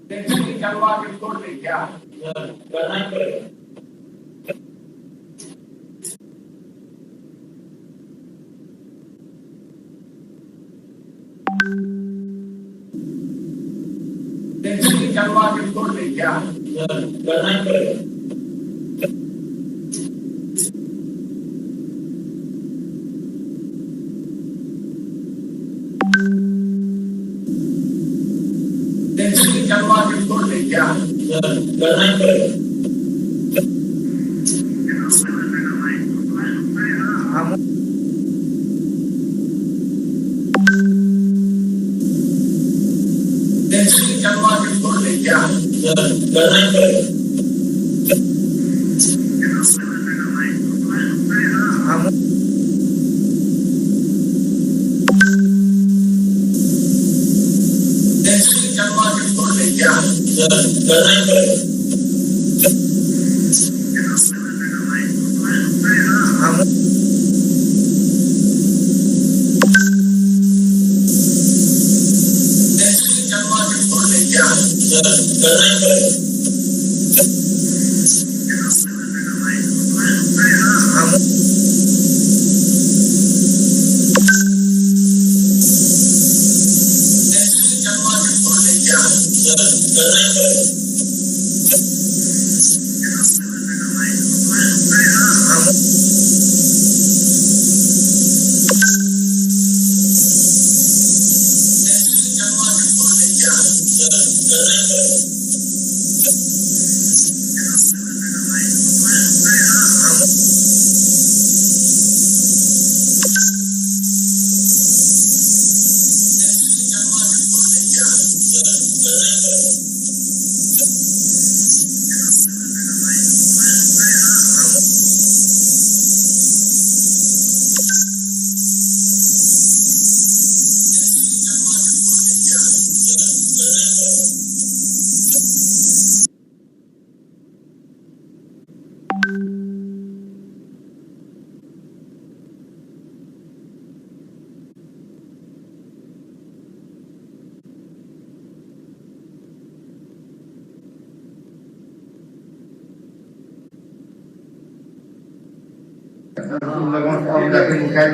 करवा के छोड़ दे क्या करना ही पड़ेगा। करवा के छोड़ दे क्या करना ही पड़ेगा। करवा के छोड़ दे क्या करना ही पड़ेगा। करवा के छोड़ दे क्या करना ही पड़ेगा। करवा के छोड़ दे क्या करना ही पड़ेगा। करना ही पड़ेगा।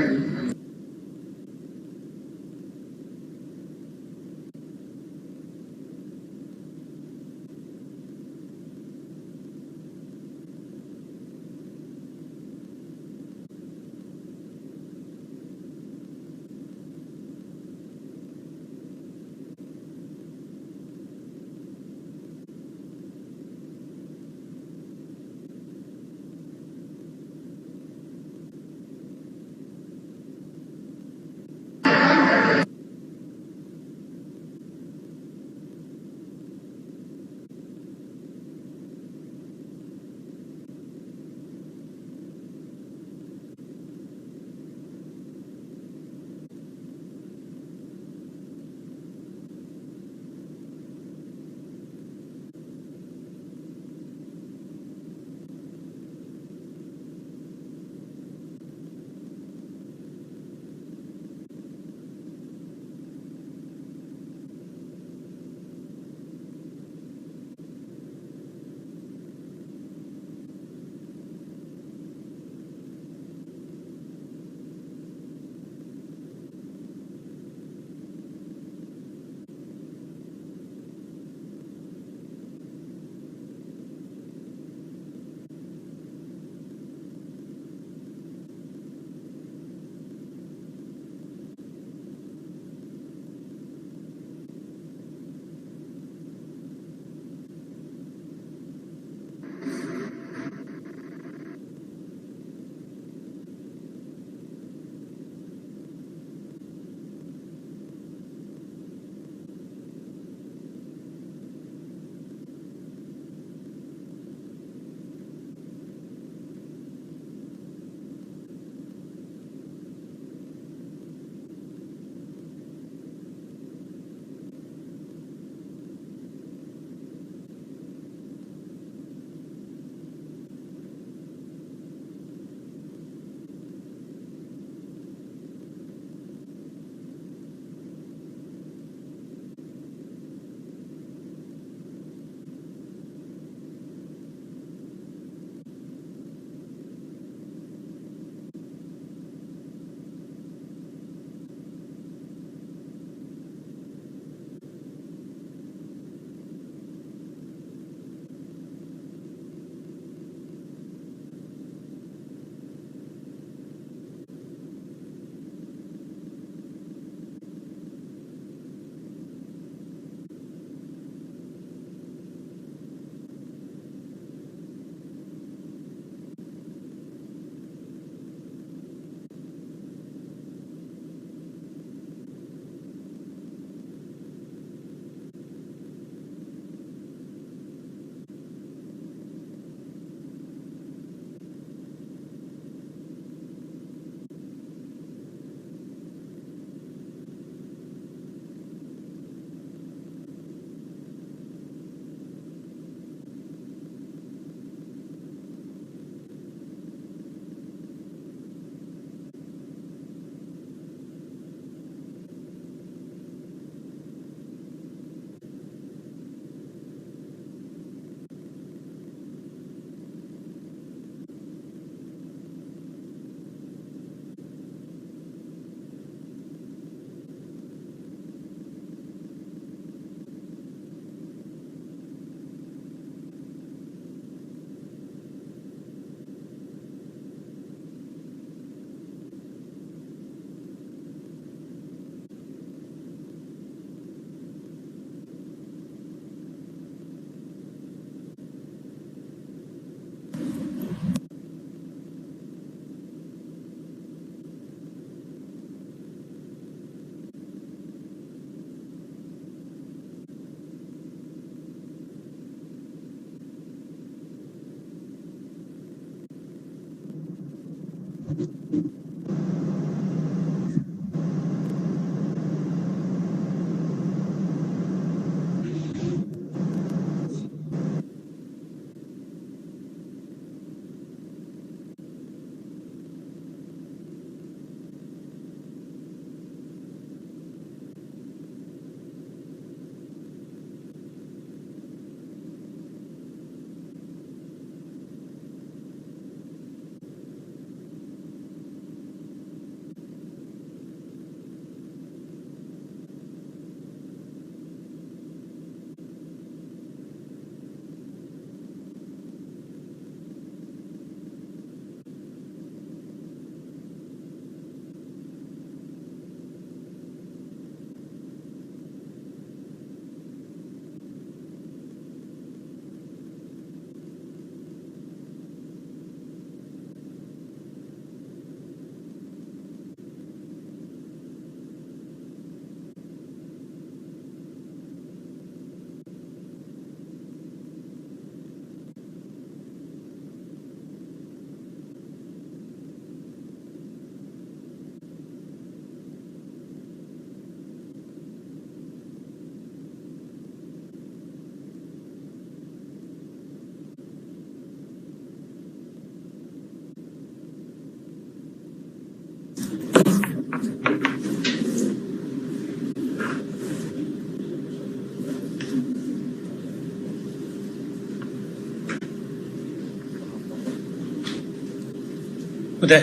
उदय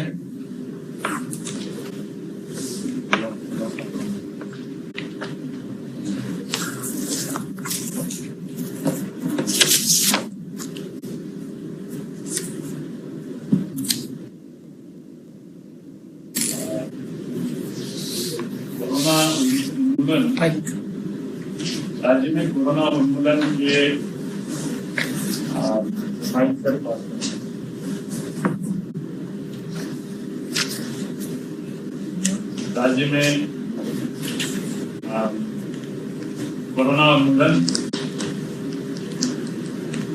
कोरोना उन्मूलन राज्य में कोरोना उन्मूलन के राज्य में कोरोना उन्मूलन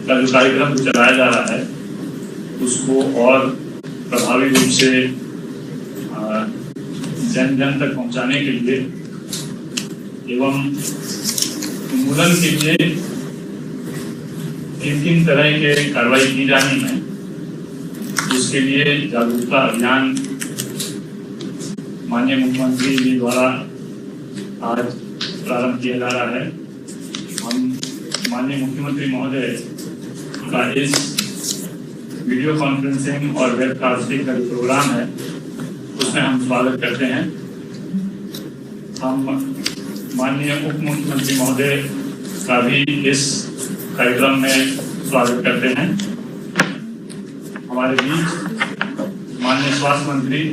का जो कार्यक्रम चलाया जा रहा है उसको और प्रभावी रूप से जन जन तक पहुंचाने के लिए एवं उन्मूलन के लिए किन तरह के कार्रवाई की जानी है उसके लिए जागरूकता अभियान माननीय मुख्यमंत्री जी द्वारा आज प्रारंभ किया जा रहा है। हम माननीय मुख्यमंत्री महोदय का इस वीडियो कॉन्फ्रेंसिंग और वेबकास्टिंग का जो प्रोग्राम है उसमें हम स्वागत करते हैं। हम माननीय उप मुख्यमंत्री महोदय का भी इस कार्यक्रम में स्वागत करते हैं। हमारे बीच माननीय स्वास्थ्य मंत्री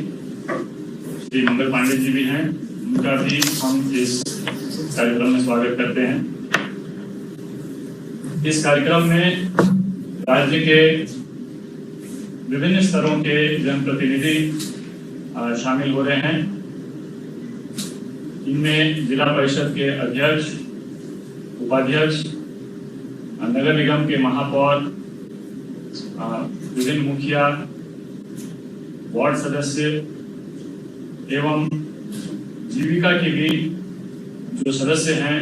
श्री मंगल पांडे जी भी हैं, उनका भी हम इस कार्यक्रम में स्वागत करते हैं। इस कार्यक्रम में राज्य के विभिन्न स्तरों के जनप्रतिनिधि शामिल हो रहे हैं। इनमें जिला परिषद के अध्यक्ष, उपाध्यक्ष, नगर निगम के महापौर, विभिन्न मुखिया, वार्ड सदस्य एवं जीविका के भी जो सदस्य हैं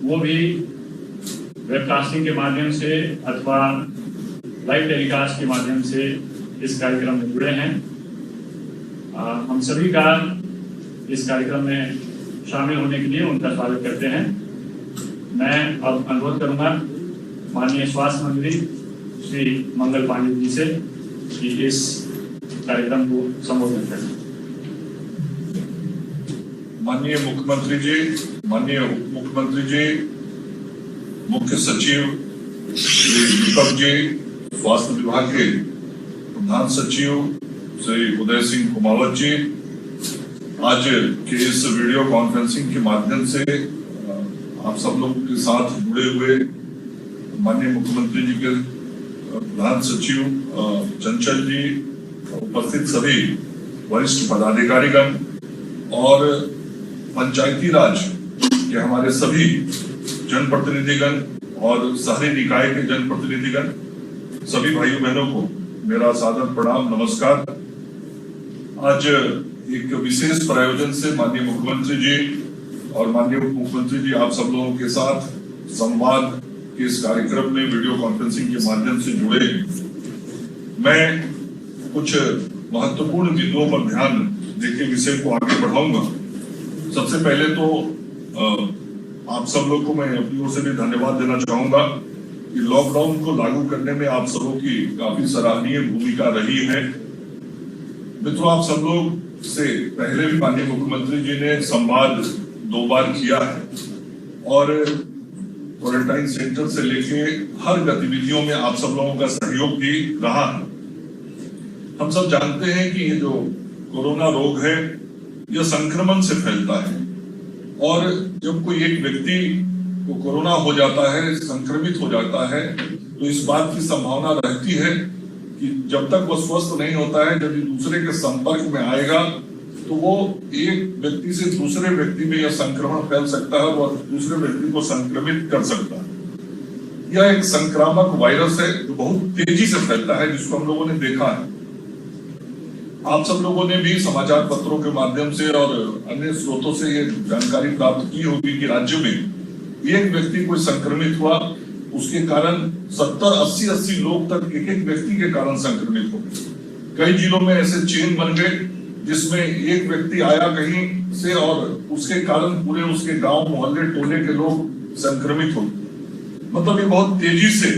वो भी वेबकास्टिंग के माध्यम से अथवा लाइव टेलीकास्ट के माध्यम से इस कार्यक्रम में जुड़े हैं। हम सभी का इस कार्यक्रम में शामिल होने के लिए उनका स्वागत करते हैं। मैं अब अनुरोध करूंगा माननीय स्वास्थ्य मंत्री श्री मंगल पांडे जी से कि इस कार्यक्रम को संबोधित करें। माननीय मुख्यमंत्री जी, माननीय उप मुख्यमंत्री जी, मुख्य सचिव श्री दीपक जी, स्वास्थ्य विभाग के प्रधान सचिव श्री उदय सिंह कुमावत जी, आज के इस वीडियो कॉन्फ्रेंसिंग के माध्यम से आप सब लोग के साथ जुड़े हुए माननीय मुख्यमंत्री जी के प्रधान सचिव चंचल जी, उपस्थित सभी वरिष्ठ पदाधिकारीगण और पंचायती राज के हमारे सभी जनप्रतिनिधिगण और शहरी निकाय के जनप्रतिनिधिगण, सभी भाइयों बहनों को मेरा सादर प्रणाम, नमस्कार। आज एक विशेष प्रायोजन से माननीय मुख्यमंत्री जी और माननीय उप मुख्यमंत्री जी आप सब लोगों के साथ संवाद के इस कार्यक्रम में वीडियो कॉन्फ्रेंसिंग के माध्यम से जुड़े। मैं कुछ महत्वपूर्ण बिंदुओं पर ध्यान देके विषय को आगे बढ़ाऊंगा। सबसे पहले तो आप सब लोग को मैं अपनी ओर से भी धन्यवाद देना चाहूंगा कि लॉकडाउन को लागू करने में आप सबों की काफी सराहनीय भूमिका रही है। मित्रों, आप सब लोग से पहले भी माननीय मुख्यमंत्री जी ने संवाद 2 बार किया है और क्वारंटाइन सेंटर से लेके हर गतिविधियों में आप सब लोगों का सहयोग भी रहा है। हम सब जानते हैं कि ये जो कोरोना रोग है यह संक्रमण से फैलता है और जब कोई एक व्यक्ति को कोरोना हो जाता है, संक्रमित हो जाता है, तो इस बात की संभावना रहती है कि जब तक वो स्वस्थ नहीं होता है, जब ये दूसरे के संपर्क में आएगा तो वो एक व्यक्ति से दूसरे व्यक्ति में यह संक्रमण फैल सकता है और दूसरे व्यक्ति को संक्रमित कर सकता है। यह एक संक्रामक वायरस है जो बहुत तेजी से फैलता है, जिसको हम लोगों ने देखा है। आप सब लोगों ने भी समाचार पत्रों के माध्यम से और अन्य स्रोतों से ये जानकारी प्राप्त की होगी कि राज्य में एक व्यक्ति कोई संक्रमित हुआ, उसके कारण 70-80 लोग तक एक व्यक्ति के कारण संक्रमित हो गए। कई जिलों में ऐसे चेन बन गए जिसमें एक व्यक्ति आया कहीं से और उसके कारण पूरे उसके गांव, मोहल्ले, टोले के लोग संक्रमित हो गए। मतलब ये बहुत तेजी से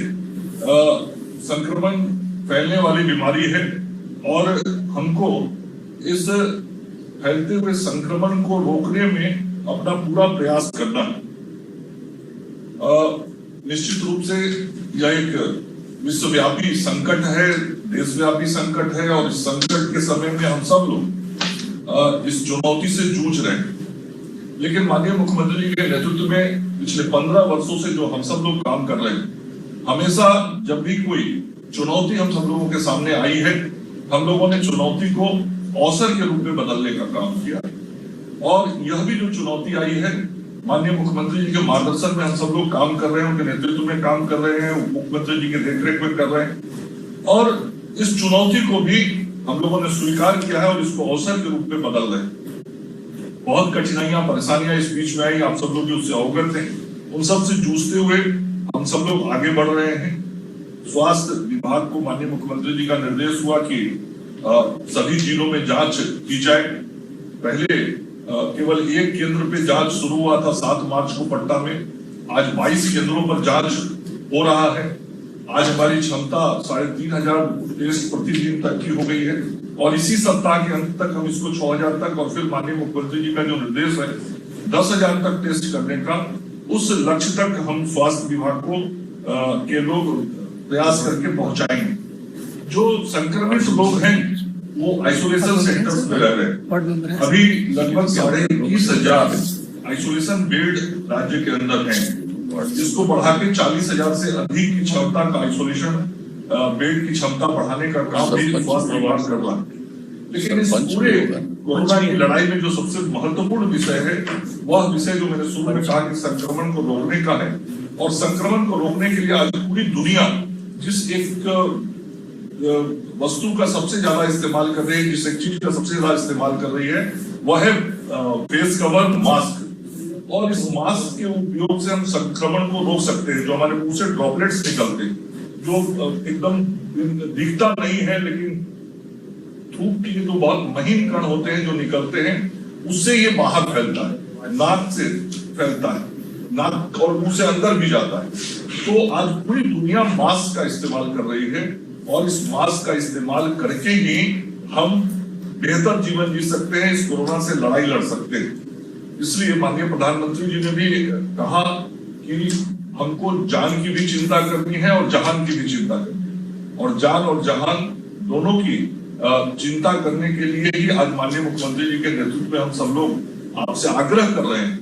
संक्रमण फैलने वाली बीमारी है और हमको इस फैलते हुए संक्रमण को रोकने में अपना पूरा प्रयास करना है। निश्चित रूप से यह एक विश्वव्यापी संकट है, देशव्यापी संकट है और इस संकट के समय में हम सब लोग इस चुनौती से जूझ रहे हैं। लेकिन माननीय मुख्यमंत्री जी के नेतृत्व में पिछले 15 वर्षों से जो हम सब लोग काम कर रहे हैं, हमेशा जब भी कोई चुनौती हम सब लोगों के सामने आई है, हम लोगों ने चुनौती को अवसर के रूप में बदलने का काम किया और यह भी जो चुनौती आई है, माननीय मुख्यमंत्री जी के मार्गदर्शन में हम सब लोग काम कर रहे हैं, उनके नेतृत्व में काम कर रहे हैं, मुख्यमंत्री जी के देखरेख में कर रहे हैं और इस चुनौती को भी हम लोगों ने स्वीकार किया है और इसको अवसर के रूप में बदल रहे हैं। बहुत कठिनाइयां, परेशानियां इस बीच में आई, आप सब लोग उससे अवगत हैं। उन सब से जूझते हुए हम सब लोग आगे बढ़ रहे हैं। स्वास्थ्य विभाग को माननीय मुख्यमंत्री जी का निर्देश हुआ कि सभी जिलों में जांच की जाए। पहले केवल एक केंद्र पे जांच शुरू हुआ था 7 मार्च को पटना में, आज 22 केंद्रों पर जांच हो रहा है। आज हमारी क्षमता 3500 टेस्ट प्रतिदिन तक की हो गई है और इसी सप्ताह के अंत तक हम इसको 6000 तक और फिर माननीय मुख्यमंत्री जी का जो निर्देश है 10,000 तक टेस्ट करने का, उस लक्ष्य तक हम स्वास्थ्य विभाग को के लोग प्रयास करके पहुंचाएंगे। जो संक्रमित लोग हैं वो आइसोलेशन सेंटर्स में रह रहे हैं। अभी लगभग 21,500 आइसोलेशन बेड राज्य के अंदर हैं, जिसको बढ़ा के 40,000 से अधिक की क्षमता का आइसोलेशन बेड की क्षमता बढ़ाने का काम भी स्वास्थ्य विभाग कर रहा है। लेकिन इस पूरे कोरोना की लड़ाई में जो सबसे महत्वपूर्ण विषय है, वह विषय जो मैंने शुरू में कहा कि संक्रमण को रोकने का है और संक्रमण को रोकने के लिए आज पूरी दुनिया जिस एक वस्तु का सबसे ज्यादा इस्तेमाल कर रही है, जिस एक चीज का सबसे ज्यादा इस्तेमाल कर रही है, वह है फेस कवर, मास्क। और इस मास्क के उपयोग से हम संक्रमण को रोक सकते हैं। जो हमारे मुंह से ड्रॉपलेट्स निकलते हैं, जो एकदम दिखता नहीं है लेकिन थूक के जो बहुत महीन कण होते हैं जो निकलते हैं, उससे ये बाहर फैलता है, नाक से फैलता है, नाक और मुंह से अंदर भी जाता है। तो आज पूरी दुनिया मास्क का इस्तेमाल कर रही है और इस मास्क का इस्तेमाल करके ही हम बेहतर जीवन जी सकते हैं, इस कोरोना से लड़ाई लड़ सकते हैं। इसलिए माननीय प्रधानमंत्री जी ने भी कहा कि हमको जान की भी चिंता करनी है और जहान की भी चिंता करनी है, और जान और जहान दोनों की चिंता करने के लिए ही आज माननीय मुख्यमंत्री जी के नेतृत्व में हम सब लोग आपसे आग्रह कर रहे हैं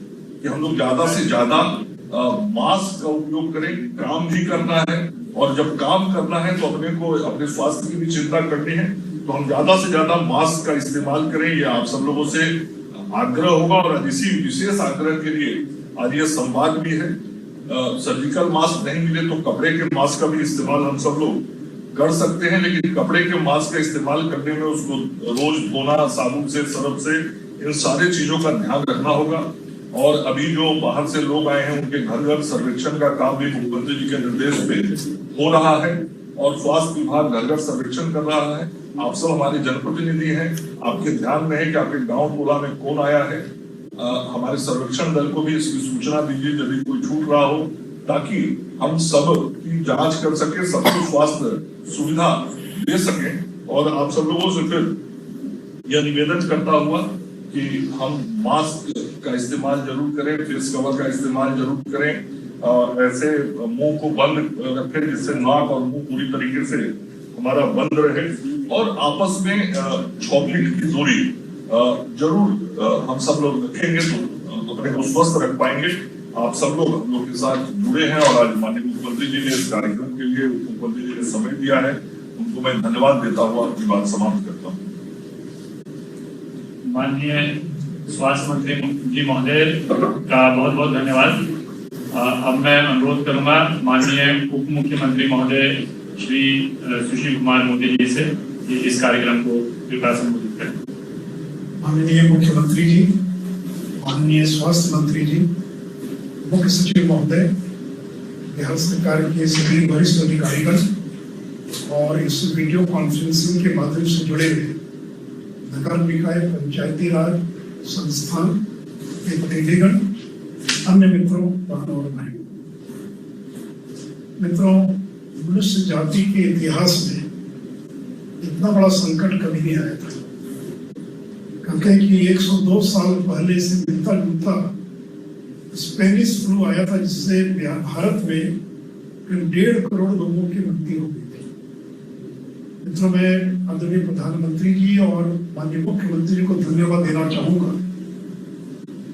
कि हम लोग ज्यादा से ज्यादा मास्क का उपयोग करें। काम भी करना है और जब काम करना है तो अपने को अपने स्वास्थ्य की भी चिंता करनी है, तो हम ज्यादा से ज्यादा मास्क का इस्तेमाल करें। ये आप सब लोगों से आग्रह होगा और इसी विशेष आग्रह के लिए आज ये संवाद भी है। सर्जिकल मास्क नहीं मिले तो कपड़े के मास्क का भी इस्तेमाल हम सब लोग कर सकते हैं, लेकिन कपड़े के मास्क का इस्तेमाल करने में उसको रोज धोना साबुन से, सरफ से, इन सारी चीजों का ध्यान रखना होगा। और अभी जो बाहर से लोग आए हैं उनके घर घर सर्वेक्षण का काम भी मुख्यमंत्री जी के निर्देश पे हो रहा है और स्वास्थ्य विभाग घर घर सर्वेक्षण कर रहा है। आप सब हमारे जनप्रतिनिधि हैं, आपके ध्यान में है कि आपके गांव टोला में कौन आया है। हमारे सर्वेक्षण दल को भी इसकी सूचना दीजिए यदि कोई छूट रहा हो, ताकि हम सब की जांच कर सके, सबको स्वास्थ्य सुविधा दे सके। और आप सब लोगों से फिर यह निवेदन करता हुआ कि हम मास्क का इस्तेमाल जरूर करें, फेस कवर का इस्तेमाल जरूर करें, ऐसे मुंह को बंद रखें जिससे नाक और मुंह पूरी तरीके से हमारा बंद रहे, और आपस में 6 फीट की दूरी जरूर हम सब लोग रखेंगे तो अपने को स्वस्थ रख पाएंगे। आप सब लोग हम लोग के साथ जुड़े हैं और आज माननीय मुख्यमंत्री जी ने इस कार्यक्रम के लिए मुख्यमंत्री जी ने समय दिया है, उनको मैं धन्यवाद देता हुआ अपनी बात समाप्त करता हूँ। माननीय स्वास्थ्य मंत्री जी महोदय का बहुत बहुत धन्यवाद। अब मैं अनुरोध करूंगा माननीय उप मुख्यमंत्री महोदय श्री सुशील कुमार मोदी जी से कि इस कार्यक्रम को कृपया संबोधित करें। माननीय मुख्यमंत्री जी, माननीय स्वास्थ्य मंत्री जी, मुख्य सचिव महोदय, बिहार सरकार के सभी वरिष्ठ अधिकारीगण और इस वीडियो कॉन्फ्रेंसिंग के माध्यम से जुड़े हुए नगर निकाय, पंचायती राज संस्थान के प्रतिनिधिगण, अन्य मित्रों, बहनों और भाइयों, मित्रों, मनुष्य जाति के इतिहास में इतना बड़ा संकट कभी नहीं आया था। कहते हैं कि 102 साल पहले से मिलता जुलता स्पेनिश फ्लू आया था, जिससे भारत में 1.5 करोड़ लोगों की मृत्यु हो गई थी। मित्रों, मैं आदरणीय प्रधानमंत्री जी और माननीय मुख्यमंत्री जी को धन्यवाद देना चाहूंगा,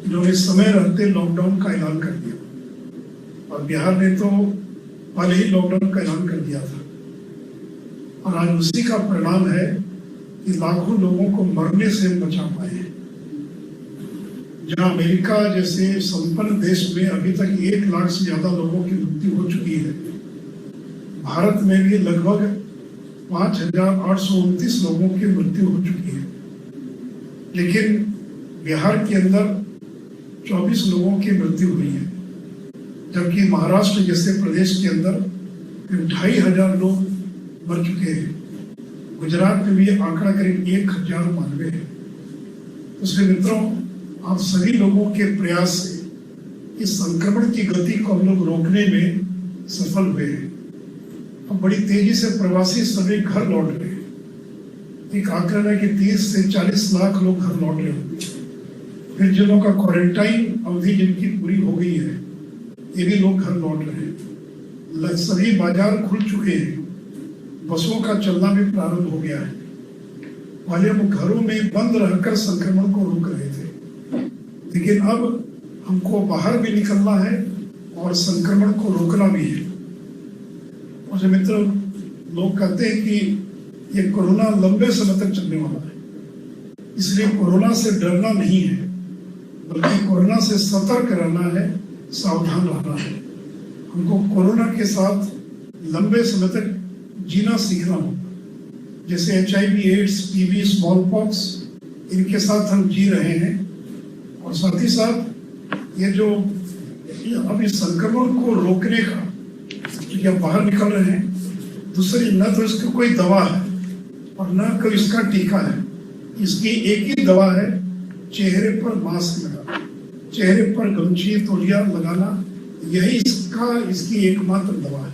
जिन्होंने समय रहते लॉकडाउन का ऐलान कर दिया। और बिहार ने तो पहले ही लॉकडाउन का ऐलान कर दिया था, और आज उसी का परिणाम है कि लाखों लोगों को मरने से बचा पाए हैं। जहां अमेरिका जैसे संपन्न देश में अभी तक 1 लाख से ज्यादा लोगों की मृत्यु हो चुकी है, भारत में भी लगभग 5,829 लोगों की मृत्यु हो चुकी है। लेकिन बिहार के अंदर 24 लोगों की मृत्यु हुई है, जबकि महाराष्ट्र जैसे प्रदेश के अंदर 2,500 लोग मर चुके हैं। गुजरात में भी आंकड़ा करीब 1,092 है। उसके मित्रों, आप सभी लोगों के प्रयास से इस संक्रमण की गति को हम लोग रोकने में सफल हुए हैं। अब बड़ी तेजी से प्रवासी सभी घर लौट रहे हैं। एक आंकड़ा है कि 30 से 40 लाख लोग घर लौट रहे होंगे। फिर जिनों का क्वारंटाइन अवधि जिनकी पूरी हो गई है, ये भी लोग घर लौट रहे हैं। सभी बाजार खुल चुके हैं, बसों का चलना भी प्रारंभ हो गया है। पहले हम घरों में बंद रहकर संक्रमण को रोक रहे थे, लेकिन अब हमको बाहर भी निकलना है और संक्रमण को रोकना भी है। और मित्रों, लोग कहते हैं कि ये कोरोना लंबे समय तक चलने वाला है, इसलिए कोरोना से डरना नहीं है, बल्कि कोरोना से सतर्क रहना है, सावधान रहना है। हमको कोरोना के साथ लंबे समय तक जीना सीखना होगा। जैसे HIV, AIDS, TB, smallpox, इनके साथ हम जी रहे हैं, और साथ ही साथ ये जो अब इस संक्रमण को रोकने का जो बाहर निकल रहे हैं, दूसरी न तो इसकी कोई दवा है और न कोई इसका टीका है। इसकी एक ही दवा है, चेहरे पर मास्क लगाना, चेहरे पर गमछी तौलिया लगाना, यही इसकी एकमात्र दवा है।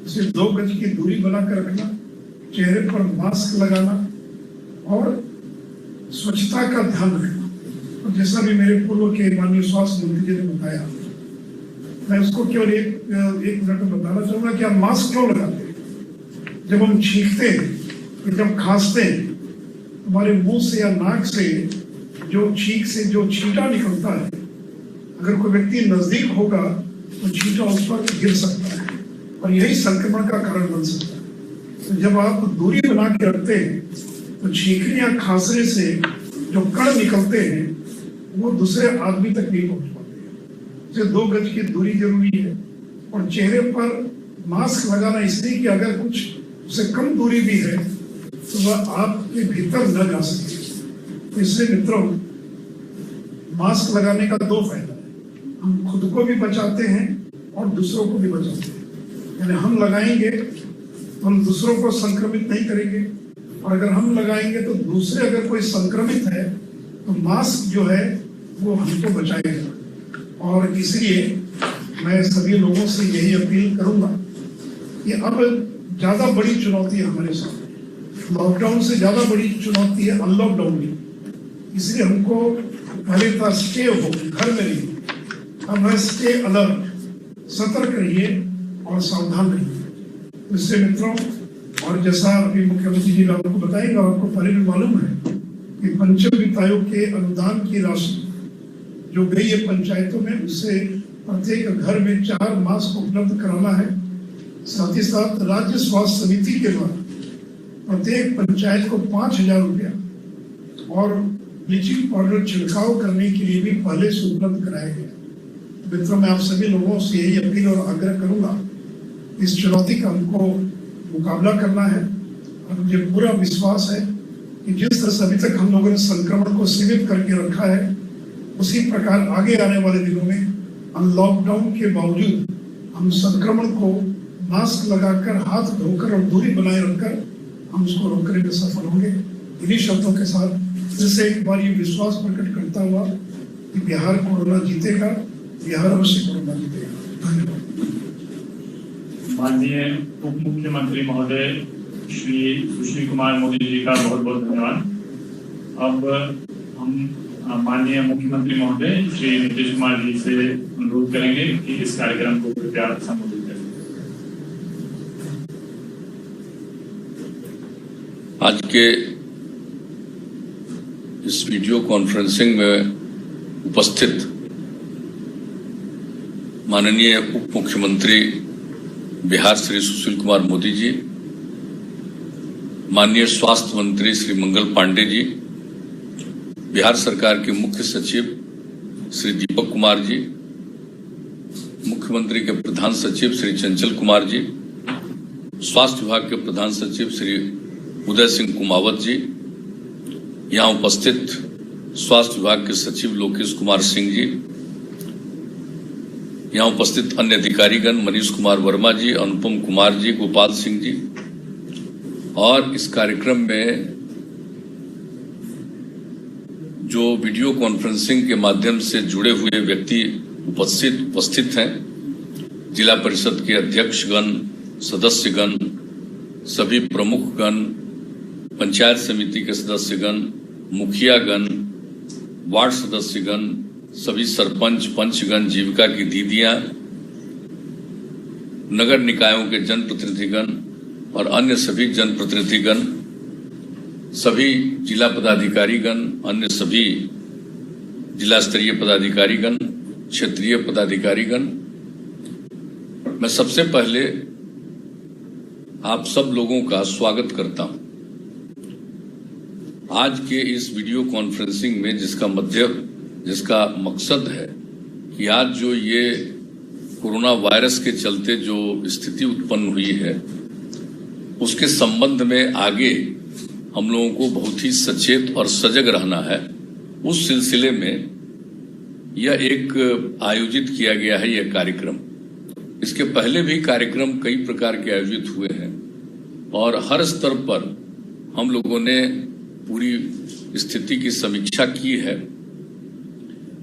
इसे 2 गज की दूरी बनाकर रखना, चेहरे पर मास्क लगाना और स्वच्छता का ध्यान रखना। और जैसा भी मेरे पूर्व के माननीय स्वास्थ्य मंत्री जी ने बताया, मैं उसको केवल एक मिनट में बताना चाहूंगा कि हम मास्क क्यों लगाते हैं। जब हम छींकते हैं, जब खांसते हैं, हमारे मुंह से या नाक से जो छींक से जो छींटा निकलता है, अगर कोई व्यक्ति नजदीक होगा तो छींटा उस पर गिर सकता है और यही संक्रमण का कारण बन सकता है। तो जब आप दूरी बना के रखते हैं तो छींकने या खांसने से जो कण निकलते हैं वो दूसरे आदमी तक नहीं पहुंच पाते। इसे 2 गज की दूरी जरूरी है। और चेहरे पर मास्क लगाना इसलिए कि अगर कुछ उससे कम दूरी भी है तो वह आपके भीतर न जा सके। तो इसलिए मित्रों, मास्क लगाने का दो फायदा है, हम खुद को भी बचाते हैं और दूसरों को भी बचाते हैं। यानी हम लगाएंगे तो हम दूसरों को संक्रमित नहीं करेंगे, और अगर हम लगाएंगे तो दूसरे अगर कोई संक्रमित है तो मास्क जो है वो हमको बचाएगा। और इसलिए मैं सभी लोगों से यही अपील करूंगा कि अब ज्यादा बड़ी चुनौती है हमारे सामने, लॉकडाउन से ज्यादा बड़ी चुनौती है अनलॉकडाउन की। इसलिए हमको पहले था स्टे हो, घर में रहिए, अब है स्टे अलर्ट, सतर्क रहिए और सावधान रहिए। इससे मित्रों, और जैसा अभी मुख्यमंत्री जी ने आपको बताएंगे, आपको पहले भी मालूम है कि पंचायत वित्त आयोग के अनुदान की राशि जो गई है पंचायतों में, उससे प्रत्येक घर में 4 मास्क उपलब्ध कराना है। साथ ही साथ राज्य स्वास्थ्य समिति के द्वारा प्रत्येक पंचायत को 5,000 रुपया और ब्लीचिंग पाउडर छिड़काव करने के लिए भी पहले से उपलब्ध कराया गया। मित्रों, मैं आप सभी लोगों से यही अपील और आग्रह करूंगा, इस चुनौती का हमको मुकाबला करना है। और मुझे पूरा विश्वास है कि जिस तरह से अभी तक हम लोगों ने संक्रमण को सीमित करके रखा है, उसी प्रकार आगे आने वाले दिनों में लॉकडाउन के बावजूद हम संक्रमण को मास्क लगाकर, हाथ धोकर और दूरी बनाए रखकर हम उसको रोकने में सफल होंगे। इन्हीं शब्दों के साथ फिर से एक बार ये विश्वास प्रकट करता हुआ कि बिहार कोरोना जीतेगा, बिहार अवश्य कोरोना जीतेगा। धन्यवाद। माननीय उप मुख्यमंत्री महोदय श्री सुशील कुमार मोदी जी का बहुत बहुत धन्यवाद। अब हम माननीय मुख्यमंत्री महोदय श्री नीतीश कुमार जी से अनुरोध करेंगे कि इस कार्यक्रम को कृपया संबोधित करें। आज के इस वीडियो कॉन्फ्रेंसिंग में उपस्थित माननीय उप मुख्यमंत्री बिहार श्री सुशील कुमार मोदी जी, माननीय स्वास्थ्य मंत्री श्री मंगल पांडे जी, बिहार सरकार के मुख्य सचिव श्री दीपक कुमार जी, मुख्यमंत्री के प्रधान सचिव श्री चंचल कुमार जी, स्वास्थ्य विभाग के प्रधान सचिव श्री उदय सिंह कुमावत जी, यहाँ उपस्थित स्वास्थ्य विभाग के सचिव लोकेश कुमार सिंह जी, यहाँ उपस्थित अन्य अधिकारीगण मनीष कुमार वर्मा जी, अनुपम कुमार जी, गोपाल सिंह जी, और इस कार्यक्रम में जो वीडियो कॉन्फ्रेंसिंग के माध्यम से जुड़े हुए व्यक्ति उपस्थित हैं, जिला परिषद के अध्यक्षगण, सदस्यगण, सभी प्रमुखगण, पंचायत समिति के सदस्यगण, मुखियागण, वार्ड सदस्यगण, सभी सरपंच, पंचगण, जीविका की दीदियां, नगर निकायों के जनप्रतिनिधिगण और अन्य सभी जनप्रतिनिधिगण, सभी जिला पदाधिकारीगण, अन्य सभी जिला स्तरीय पदाधिकारीगण, क्षेत्रीय पदाधिकारीगण, मैं सबसे पहले आप सब लोगों का स्वागत करता हूं आज के इस वीडियो कॉन्फ्रेंसिंग में, जिसका मकसद है कि आज जो ये कोरोना वायरस के चलते जो स्थिति उत्पन्न हुई है, उसके संबंध में आगे हम लोगों को बहुत ही सचेत और सजग रहना है। उस सिलसिले में यह एक आयोजित किया गया है यह कार्यक्रम। इसके पहले भी कार्यक्रम कई प्रकार के आयोजित हुए हैं और हर स्तर पर हम लोगों ने पूरी स्थिति की समीक्षा की है,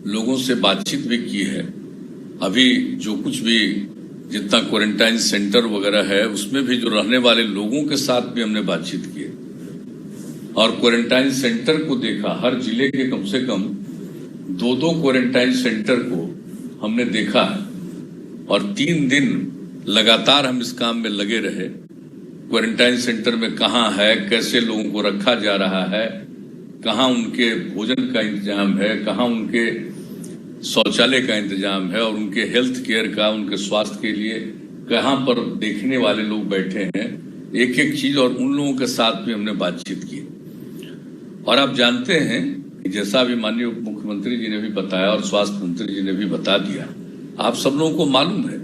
लोगों से बातचीत भी की है। अभी जो कुछ भी जितना क्वारंटाइन सेंटर वगैरह है, उसमें भी जो रहने वाले लोगों के साथ भी हमने बातचीत की और क्वारंटाइन सेंटर को देखा। हर जिले के कम से कम 2-2 क्वारंटाइन सेंटर को हमने देखा और 3 दिन लगातार हम इस काम में लगे रहे। क्वारंटाइन सेंटर में कहाँ है, कैसे लोगों को रखा जा रहा है, कहाँ उनके भोजन का इंतजाम है, कहाँ उनके शौचालय का इंतजाम है और उनके हेल्थ केयर का, उनके स्वास्थ्य के लिए कहाँ पर देखने वाले लोग बैठे हैं, एक एक चीज। और उन लोगों के साथ भी हमने बातचीत की। और आप जानते हैं कि जैसा भी माननीय उप मुख्यमंत्री जी ने भी बताया और स्वास्थ्य मंत्री जी ने भी बता दिया, आप सब लोगों को मालूम है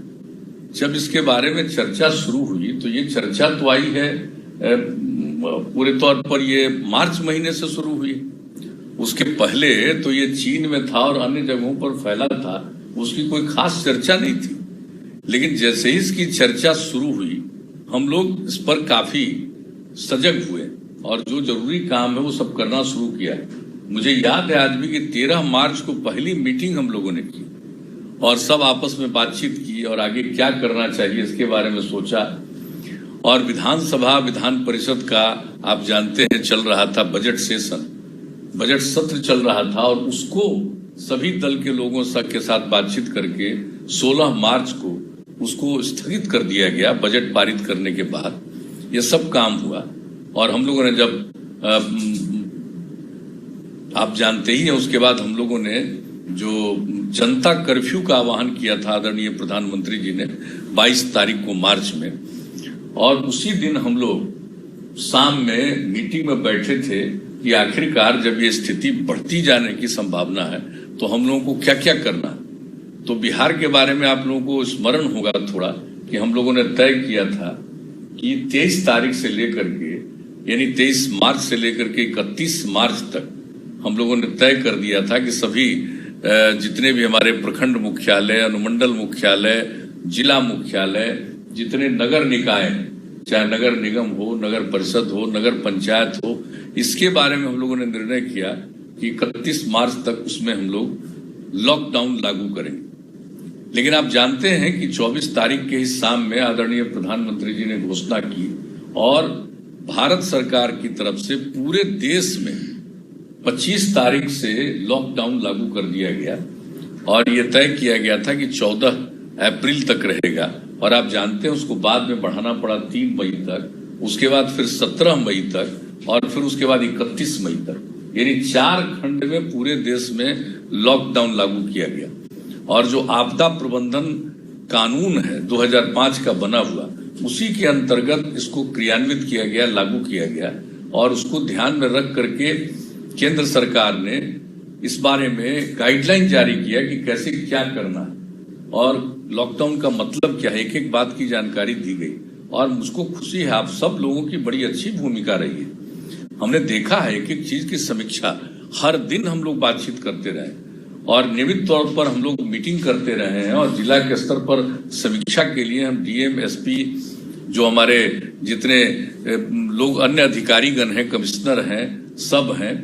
जब इसके बारे में चर्चा शुरू हुई तो ये चर्चा तो आई है पूरे तौर पर ये मार्च महीने से शुरू हुई। उसके पहले तो ये चीन में था और अन्य जगहों पर फैला था, उसकी कोई खास चर्चा नहीं थी। लेकिन जैसे ही इसकी चर्चा शुरू हुई हम लोग इस पर काफी सजग हुए और जो जरूरी काम है वो सब करना शुरू किया। मुझे याद है आज भी कि 13 मार्च को पहली मीटिंग हम लोगों ने की और सब आपस में बातचीत की और आगे क्या करना चाहिए इसके बारे में सोचा। और विधानसभा विधान परिषद का आप जानते हैं चल रहा था बजट सेशन, बजट सत्र चल रहा था और उसको सभी दल के लोगों के साथ बातचीत करके 16 मार्च को उसको स्थगित कर दिया गया। बजट पारित करने के बाद ये सब काम हुआ और हम लोगों ने जब आप जानते ही हैं उसके बाद हम लोगों ने जो जनता कर्फ्यू का आह्वान किया था आदरणीय प्रधानमंत्री जी ने 22 तारीख को मार्च में, और उसी दिन हम लोग शाम में मीटिंग में बैठे थे कि आखिरकार जब ये स्थिति बढ़ती जाने की संभावना है तो हम लोगों को क्या क्या करना। तो बिहार के बारे में आप लोगों को स्मरण होगा थोड़ा कि हम लोगों ने तय किया था कि 23 तारीख से लेकर के यानी 23 मार्च से लेकर के 31 मार्च तक हम लोगों ने तय कर दिया था कि सभी जितने भी हमारे प्रखंड मुख्यालय, अनुमंडल मुख्यालय, जिला मुख्यालय, जितने नगर निकाय चाहे नगर निगम हो, नगर परिषद हो, नगर पंचायत हो, इसके बारे में हम लोगों ने निर्णय किया कि 31 मार्च तक उसमें हम लोग लॉकडाउन लागू करेंगे। लेकिन आप जानते हैं कि 24 तारीख के ही शाम में आदरणीय प्रधानमंत्री जी ने घोषणा की और भारत सरकार की तरफ से पूरे देश में 25 तारीख से लॉकडाउन लागू कर दिया गया और ये तय किया गया था कि 14 अप्रैल तक रहेगा। और आप जानते हैं उसको बाद में बढ़ाना पड़ा 3 मई तक, उसके बाद फिर 17 मई तक और फिर उसके बाद 31 मई तक, यानी 4 खंड में पूरे देश में लॉकडाउन लागू किया गया। और जो आपदा प्रबंधन कानून है 2005 का बना हुआ, उसी के अंतर्गत इसको क्रियान्वित किया गया, लागू किया गया और उसको ध्यान में रख करके केंद्र सरकार ने इस बारे में गाइडलाइन जारी किया कि कैसे क्या करना है और लॉकडाउन का मतलब क्या है, एक एक बात की जानकारी दी गई। और मुझको खुशी है आप सब लोगों की बड़ी अच्छी भूमिका रही है। हमने देखा है एक एक चीज की समीक्षा हर दिन हम लोग बातचीत करते रहे और नियमित तौर पर हम लोग मीटिंग करते रहे हैं और जिला के स्तर पर समीक्षा के लिए हम डीएम, एसपी, जो हमारे जितने लोग अन्य अधिकारीगण हैं, कमिश्नर हैं, सब हैं,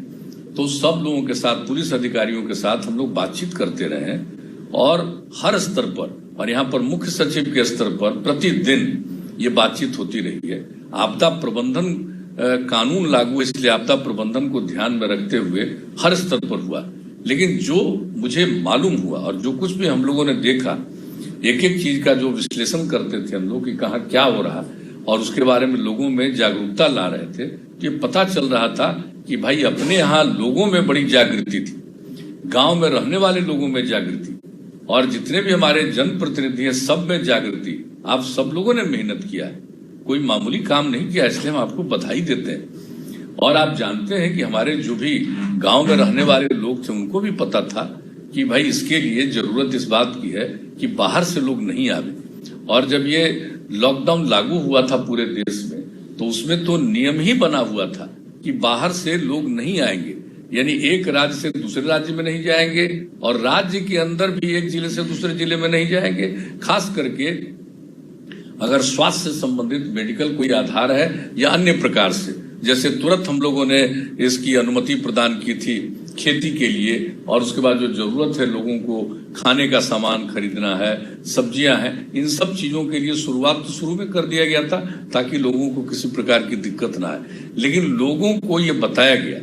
तो सब लोगों के साथ, पुलिस अधिकारियों के साथ हम लोग बातचीत करते रहे हैं और हर स्तर पर और यहाँ पर मुख्य सचिव के स्तर पर प्रतिदिन ये बातचीत होती रही है। आपदा प्रबंधन कानून लागू, इसलिए आपदा प्रबंधन को ध्यान में रखते हुए हर स्तर पर हुआ। लेकिन जो मुझे मालूम हुआ और जो कुछ भी हम लोगों ने देखा, एक एक चीज का जो विश्लेषण करते थे हम लोग कि कहाँ क्या हो रहा और उसके बारे में लोगों में जागरूकता ला रहे थे, ये पता चल रहा था कि भाई अपने यहाँ लोगों में बड़ी जागृति थी, गांव में रहने वाले लोगों में जागृति और जितने भी हमारे जनप्रतिनिधि हैं सब में जागृति। आप सब लोगों ने मेहनत किया है, कोई मामूली काम नहीं किया, इसलिए हम आपको बधाई देते हैं। और आप जानते हैं कि हमारे जो भी गांव में रहने वाले लोग थे उनको भी पता था कि भाई इसके लिए जरूरत इस बात की है कि बाहर से लोग नहीं आवे। और जब ये लॉकडाउन लागू हुआ था पूरे देश में तो उसमें तो नियम ही बना हुआ था कि बाहर से लोग नहीं आएंगे, यानी एक राज्य से दूसरे राज्य में नहीं जाएंगे और राज्य के अंदर भी एक जिले से दूसरे जिले में नहीं जाएंगे। खास करके अगर स्वास्थ्य से संबंधित मेडिकल कोई आधार है या अन्य प्रकार से, जैसे तुरंत हम लोगों ने इसकी अनुमति प्रदान की थी खेती के लिए और उसके बाद जो जरूरत है लोगों को खाने का सामान खरीदना है, सब्जियां हैं, इन सब चीजों के लिए शुरुआत तो शुरू में कर दिया गया था ताकि लोगों को किसी प्रकार की दिक्कत ना आए। लेकिन लोगों को ये बताया गया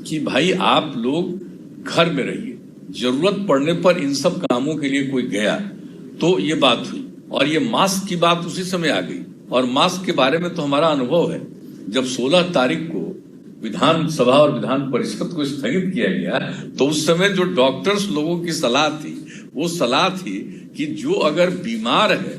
कि भाई आप लोग घर में रहिए, जरूरत पड़ने पर इन सब कामों के लिए कोई गया तो ये बात हुई। और ये मास्क की बात उसी समय आ गई और मास्क के बारे में तो हमारा अनुभव है, जब 16 तारीख को विधानसभा और विधान परिषद को स्थगित किया गया तो उस समय जो डॉक्टर्स लोगों की सलाह थी वो सलाह थी कि जो अगर बीमार है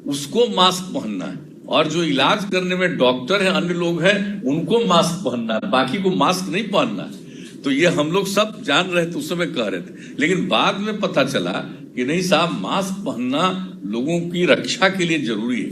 उसको मास्क पहनना है और जो इलाज करने में डॉक्टर है, अन्य लोग हैं, उनको मास्क पहनना है, बाकी को मास्क नहीं पहनना है। तो ये हम लोग सब जान रहे थे, उस समय कह रहे थे, लेकिन बाद में पता चला कि नहीं साहब, मास्क पहनना लोगों की रक्षा के लिए जरूरी है।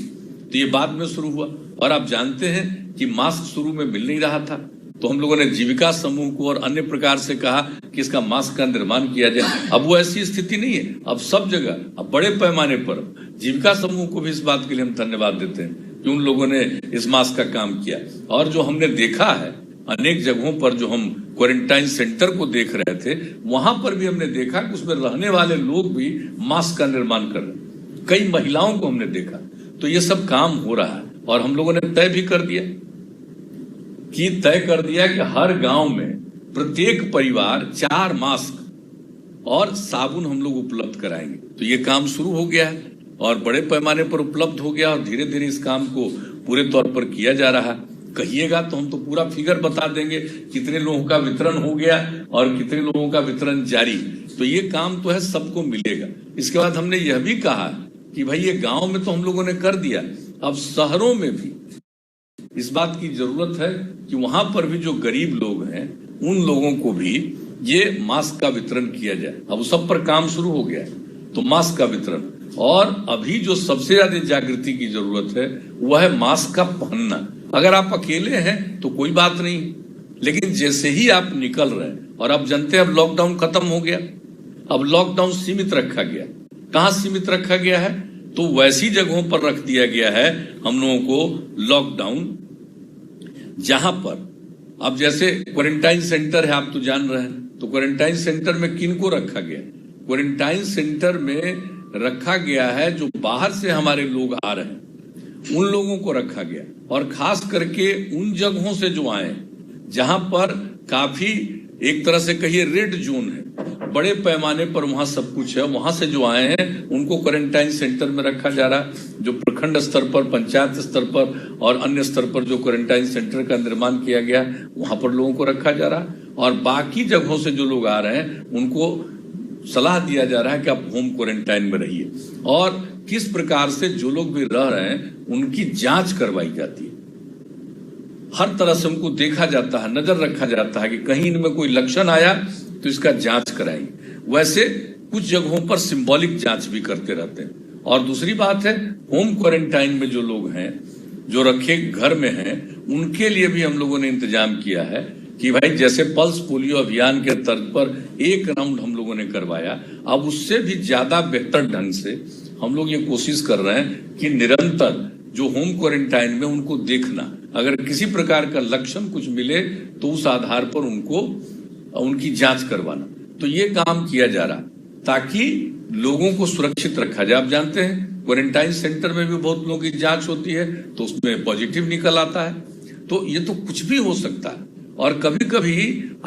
तो ये बाद में शुरू हुआ। और आप जानते हैं कि मास्क शुरू में मिल नहीं रहा था, तो हम लोगों ने जीविका समूह को और अन्य प्रकार से कहा कि इसका मास्क का निर्माण किया जाए। अब वो ऐसी स्थिति नहीं है, अब सब जगह, अब बड़े पैमाने पर जीविका समूह को भी इस बात के लिए हम धन्यवाद देते हैं कि उन लोगों ने इस मास्क का काम किया। और जो हमने देखा है अनेक जगहों पर, जो हम क्वारंटाइन सेंटर को देख रहे थे, वहां पर भी हमने देखा कि उसमें रहने वाले लोग भी मास्क का निर्माण कर रहे, कई महिलाओं को हमने देखा। तो ये सब काम हो रहा है। और हम लोगों ने तय भी कर दिया कि हर गांव में प्रत्येक परिवार 4 मास्क और साबुन हम लोग उपलब्ध कराएंगे। तो ये काम शुरू हो गया है और बड़े पैमाने पर उपलब्ध हो गया और धीरे धीरे इस काम को पूरे तौर पर किया जा रहा है। कहिएगा तो हम तो पूरा फिगर बता देंगे कितने लोगों का वितरण हो गया और कितने लोगों का वितरण जारी। तो ये काम तो है, सबको मिलेगा। इसके बाद हमने यह भी कहा कि भाई ये गांव में तो हम लोगों ने कर दिया, अब शहरों में भी इस बात की जरूरत है कि वहां पर भी जो गरीब लोग हैं उन लोगों को भी ये मास्क का वितरण किया जाए। अब सब पर काम शुरू हो गया है, तो मास्क का वितरण। और अभी जो सबसे ज्यादा जागृति की जरूरत है वह है मास्क का पहनना। अगर आप अकेले हैं तो कोई बात नहीं, लेकिन जैसे ही आप निकल रहे हैं, और आप जानते हैं अब लॉकडाउन खत्म हो गया, अब लॉकडाउन सीमित रखा गया। कहां सीमित रखा गया है? तो वैसी जगहों पर रख दिया गया है हम लोगों को लॉकडाउन, जहां पर अब जैसे क्वारंटाइन सेंटर है, आप तो जान रहे हैं। तो क्वारंटाइन सेंटर में किन को रखा गया? क्वारंटाइन सेंटर में रखा गया है जो बाहर से हमारे लोग आ रहे हैं, उन लोगों को रखा गया। और खास करके उन जगहों से जो आए जहां पर काफी एक तरह से कहिए रेड जोन है, बड़े पैमाने पर वहां सब कुछ है, वहां से जो आए हैं उनको क्वारंटाइन सेंटर में रखा जा रहा है। जो प्रखंड स्तर पर, पंचायत स्तर पर और अन्य स्तर पर जो क्वारंटाइन सेंटर का निर्माण किया गया वहां पर लोगों को रखा जा रहा है। और बाकी जगहों से जो लोग आ रहे हैं उनको सलाह दिया जा रहा है कि आप होम क्वारंटाइन में रहिए। और किस प्रकार से जो लोग भी रह रहे हैं उनकी जांच करवाई जाती है, हर तरह से उनको देखा जाता है, नजर रखा जाता है कि कहीं इनमें कोई लक्षण आया तो इसका जांच कराएंगे। वैसे कुछ जगहों पर सिंबॉलिक जांच भी करते रहते हैं। और दूसरी बात है, होम क्वारंटाइन में जो लोग हैं, जो रखे घर में हैं, उनके लिए भी हम लोगों ने इंतजाम किया है कि भाई जैसे पल्स पोलियो अभियान के तर्ज पर 1 राउंड हम लोगों ने करवाया, अब उससे भी ज्यादा बेहतर ढंग से हम लोग ये कोशिश कर रहे हैं कि निरंतर जो होम क्वारंटाइन में उनको देखना, अगर किसी प्रकार का लक्षण कुछ मिले तो उस आधार पर उनको उनकी जांच करवाना। तो ये काम किया जा रहा ताकि लोगों को सुरक्षित रखा जाए। आप जानते हैं क्वारंटाइन सेंटर में भी बहुत लोगों की जांच होती है तो उसमें पॉजिटिव निकल आता है। तो ये तो कुछ भी हो सकता है। और कभी कभी